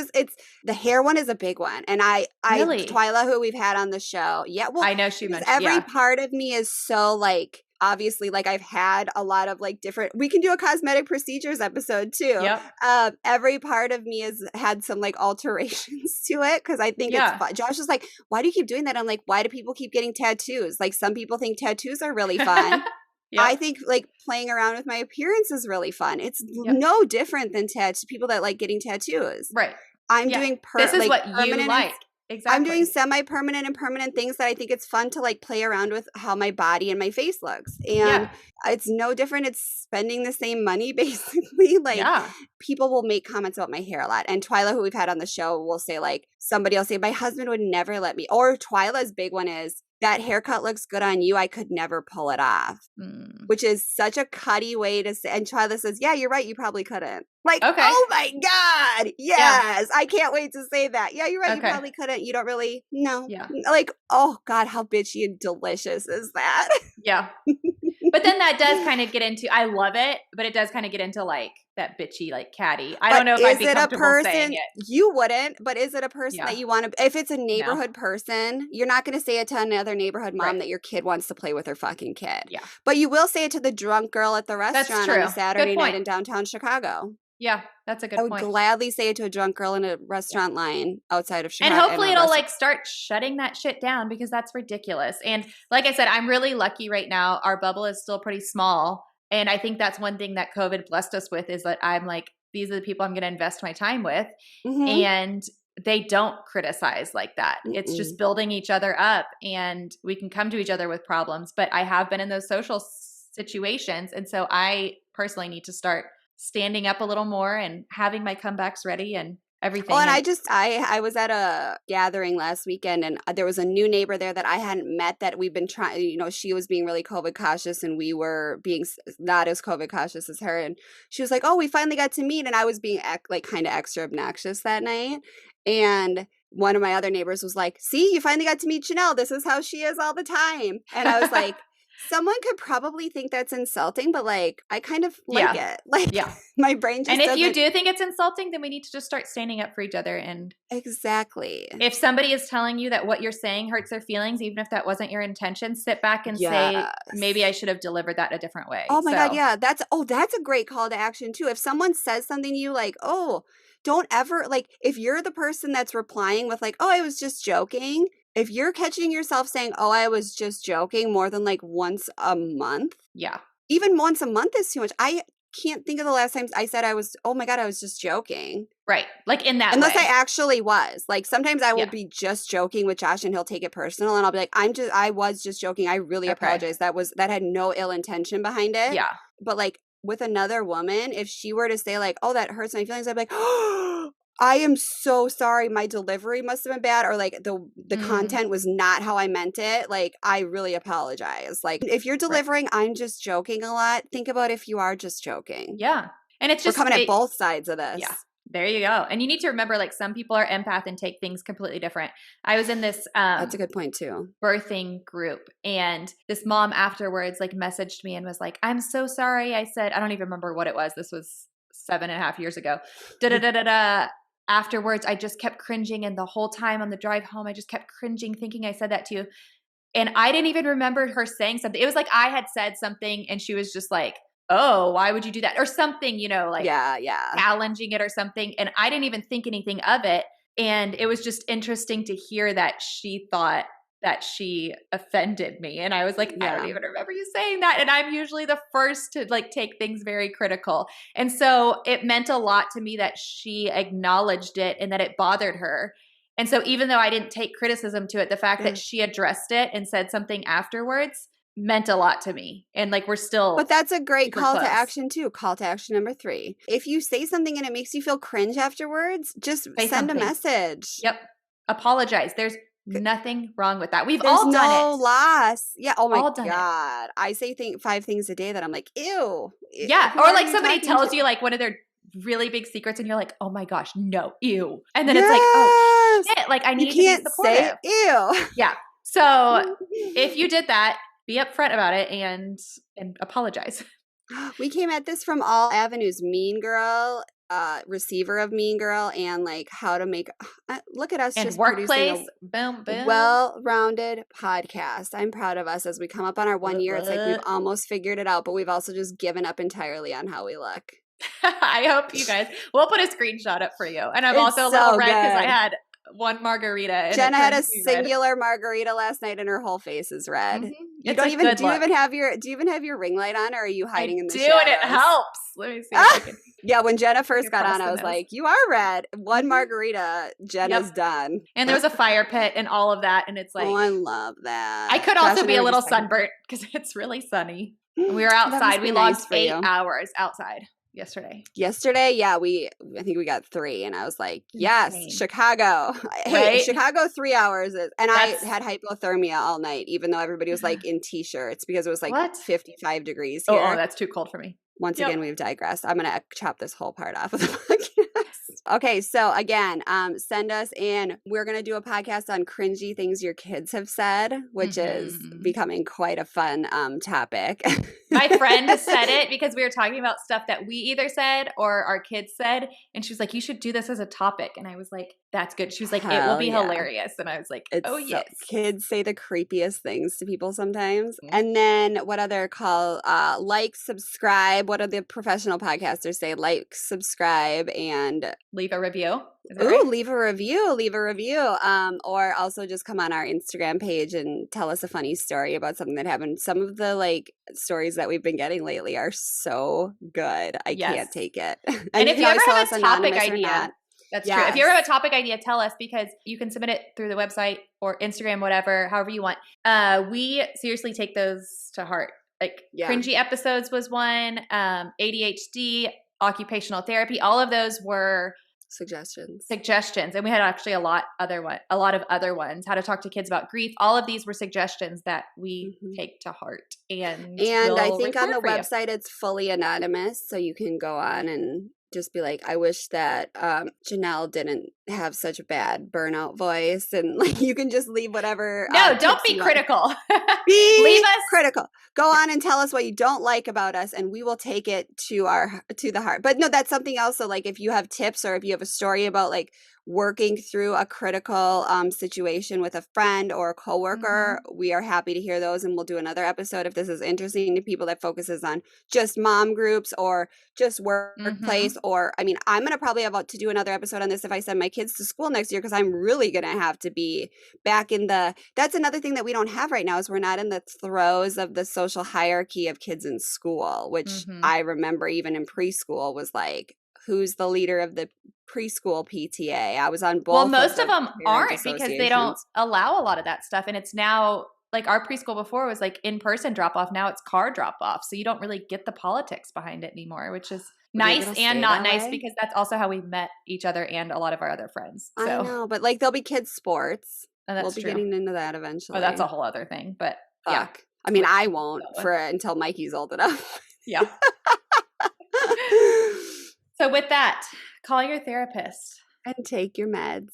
the hair one is a big one. And Really? Twyla, who we've had on the show. Yeah, well, I know she mentioned every part of me is so like, obviously, like I've had a lot of like different, we can do a cosmetic procedures episode too. Yep. Every part of me has had some like alterations to it because I think it's fun. Josh is like, why do you keep doing that? I'm like, why do people keep getting tattoos? Like some people think tattoos are really fun. Yep. I think like playing around with my appearance is really fun. It's no different than people that like getting tattoos. Right. I'm doing this is what you like. Exactly. I'm doing semi-permanent and permanent things that I think it's fun to like play around with how my body and my face looks. And it's no different. It's spending the same money basically. Like people will make comments about my hair a lot. And Twyla, who we've had on the show, will say like, somebody will say, my husband would never let me. Or Twyla's big one is, that haircut looks good on you. I could never pull it off, which is such a cutty way to say. And Twyla says, yeah, you're right. You probably couldn't. Like, oh my God. Yes. I can't wait to say that. Yeah, you're right. You probably couldn't. You don't really, no. Yeah. Like, oh God, how bitchy and delicious is that? Yeah. But then that does kind of get into, I love it, but it does kind of get into like that bitchy, like catty. I don't know if I'd be comfortable saying it. You wouldn't, but is it a person that you want to, if it's a neighborhood person, you're not going to say it to another neighborhood mom that your kid wants to play with her fucking kid. Yeah. But you will say it to the drunk girl at the restaurant on a Saturday night in downtown Chicago. Yeah, that's a good point. I would gladly say it to a drunk girl in a restaurant line outside of Chicago. And hopefully it'll like start shutting that shit down because that's ridiculous. And like I said, I'm really lucky right now. Our bubble is still pretty small. And I think that's one thing that COVID blessed us with is that I'm like, these are the people I'm going to invest my time with. And they don't criticize like that. It's just building each other up and we can come to each other with problems. But I have been in those social situations. And so I personally need to start standing up a little more and having my comebacks ready and everything. Oh, and I was at a gathering last weekend and there was a new neighbor there that I hadn't met that we've been trying, you know, she was being really COVID cautious and we were being not as COVID cautious as her. And she was like, oh, we finally got to meet. And I was being like kind of extra obnoxious that night. And one of my other neighbors was like, see, you finally got to meet Chanel. This is how she is all the time. And I was like, someone could probably think that's insulting, but like I kind of like it. Like my brain just And if you do think it's insulting, then we need to just start standing up for each other. And exactly. If somebody is telling you that what you're saying hurts their feelings, even if that wasn't your intention, sit back and say, maybe I should have delivered that a different way. Oh my God, yeah. That's a great call to action too. If someone says something to you like, oh, don't ever like if you're the person that's replying with like, oh, I was just joking. If you're catching yourself saying, oh, I was just joking more than like once a month. Yeah. Even once a month is too much. I can't think of the last time I said oh my God, I was just joking. Right. Like in that Unless way. I actually was. Like sometimes I will be just joking with Josh and he'll take it personal and I'll be like, I was just joking. I really apologize. That had no ill intention behind it. Yeah. But like with another woman, if she were to say like, oh, that hurts my feelings, I'd be like, oh, I am so sorry. My delivery must have been bad, or like the content was not how I meant it. Like, I really apologize. Like, if you're Right. delivering, I'm just joking a lot. Think about if you are just joking. Yeah. And it's We're just coming at both sides of this. Yeah. There you go. And you need to remember, like, some people are empath and take things completely different. I was in this That's a good point too. birthing group, and this mom afterwards like messaged me and was like, "I'm so sorry." I said, I don't even remember what it was. This was 7.5 years ago. Da da da da da. Afterwards, I just kept cringing, and the whole time on the drive home, I just kept cringing, thinking I said that to you. And I didn't even remember her saying something. It was like I had said something, and she was just like, "Oh, why would you do that?" Or something, like Yeah. challenging it or something. And I didn't even think anything of it. And it was just interesting to hear that she thought that she offended me. And I was like, I don't Yeah. even remember you saying that. And I'm usually the first to like take things very critical. And so it meant a lot to me that she acknowledged it and that it bothered her. And so even though I didn't take criticism to it, the fact Yeah. that she addressed it and said something afterwards meant a lot to me. And like, we're still But that's a great super call close. to action too. Call to action number 3. If you say something and it makes you feel cringe afterwards, just Say send something. a message. Yep. Apologize. There's nothing wrong with that. We've There's all done no it. loss. Yeah. Oh my All done it. God. I say 5 things a day that I'm like, ew. Yeah. Who Or are like you somebody talking tells to? you like one of their really big secrets and you're like, oh my gosh, no, ew. And then it's like, oh Yes. shit, like I You need to be can't say supportive. ew. Yeah. So if you did that, be upfront about it and apologize. We came at this from all avenues. Mean Girl, receiver of Mean Girl, and like how to make look at us And just producing workplace, boom, a boom. well-rounded podcast. I'm proud of us as we come up on our 1 year. It's like we've almost figured it out, but we've also just given up entirely on how we look. I hope you guys, we'll put a screenshot up for you. And I'm It's also a little so red because I good. had one margarita. And Jenna had a red. singular margarita last night, and her whole face is red. Mhm. You It's don't a even good do you look. even have your ring light on, or are you hiding in the I do, shadows? and it helps. Let me see if I can. Yeah, when Jenna first got across on, I the was nose. like, "You are red." One Mhm. margarita, Jenna's done. And there was a fire pit and all of that, and it's like, Oh, I love that. I could Josh also and be I a were little just talking- sunburnt because it's really sunny. We were That must outside. be We nice logged for 8 you. hours outside yesterday. Yesterday, yeah, I think we got 3, and I was like, "Yes, Insane. Chicago." Hey, Right? Chicago 3 hours is, and That's- I had hypothermia all night, even though everybody was like in t-shirts because it was like What? 55 degrees here. Oh, that's too cold for me. Once Yep. again, we've digressed. I'm gonna chop this whole part off of the podcast. Okay, so again, send us in. We're gonna do a podcast on cringy things your kids have said, which is becoming quite a fun topic. My friend said it because we were talking about stuff that we either said or our kids said, and she was like, "You should do this as a topic." And I was like, "That's good." She was like, "It will Hell be yeah. hilarious." And I was like, It's "Oh so- yes." kids say the creepiest things to people sometimes. Mhm. And then what other call? Like, subscribe. What do the professional podcasters say? Like, subscribe, and Leave a review. Is that ooh, right? leave a review. Leave a review. Or also just come on our Instagram page and tell us a funny story about something that happened. Some of the like stories that we've been getting lately are so good. I Yes. can't take it. And if can you ever always tell have us a topic anonymous or idea, not. that's true. If you ever have Yes. a topic idea, tell us because you can submit it through the website or Instagram, whatever, however you want. We seriously take those to heart. Like Yeah. cringy episodes was one, ADHD, occupational therapy, all of those were Suggestions. and we had actually a lot of other ones. How to talk to kids about grief. All of these were suggestions that we take to heart, and I we'll think on the record for you. website it's fully anonymous, so you can go on and just be like, I wish that Janelle didn't have such a bad burnout voice, and like you can just leave whatever. No, don't tips be you want. critical. Be Leave us critical. Go on and tell us what you don't like about us, and we will take it to the heart. But no, that's something else. So like if you have tips or if you have a story about like working through a critical situation with a friend or a coworker, we are happy to hear those, and we'll do another episode if this is interesting to people that focuses on just mom groups or just workplace. Or I mean, I'm gonna probably have to do another episode on this if I send my kids to school next year, because I'm really gonna have to be back in the. That's another thing that we don't have right now is we're not in the throes of the social hierarchy of kids in school, which I remember even in preschool was like, who's the leader of the preschool PTA? I was on both. Well, most the of them parent aren't because they don't associations. allow a lot of that stuff. And it's now like our preschool before was like in-person drop off. Now it's car drop off. So you don't really get the politics behind it anymore, which is nice it'll and stay not that nice way? because that's also how we met each other and a lot of our other friends. I So know, but like there'll be kids sports. and We'll that's be true. getting into that eventually. Oh, that's a whole other thing. But yeah. Fuck. I mean, Which I we'll won't deal with. for until Mikey's old enough. Yeah. So with that, call your therapist. And take your meds.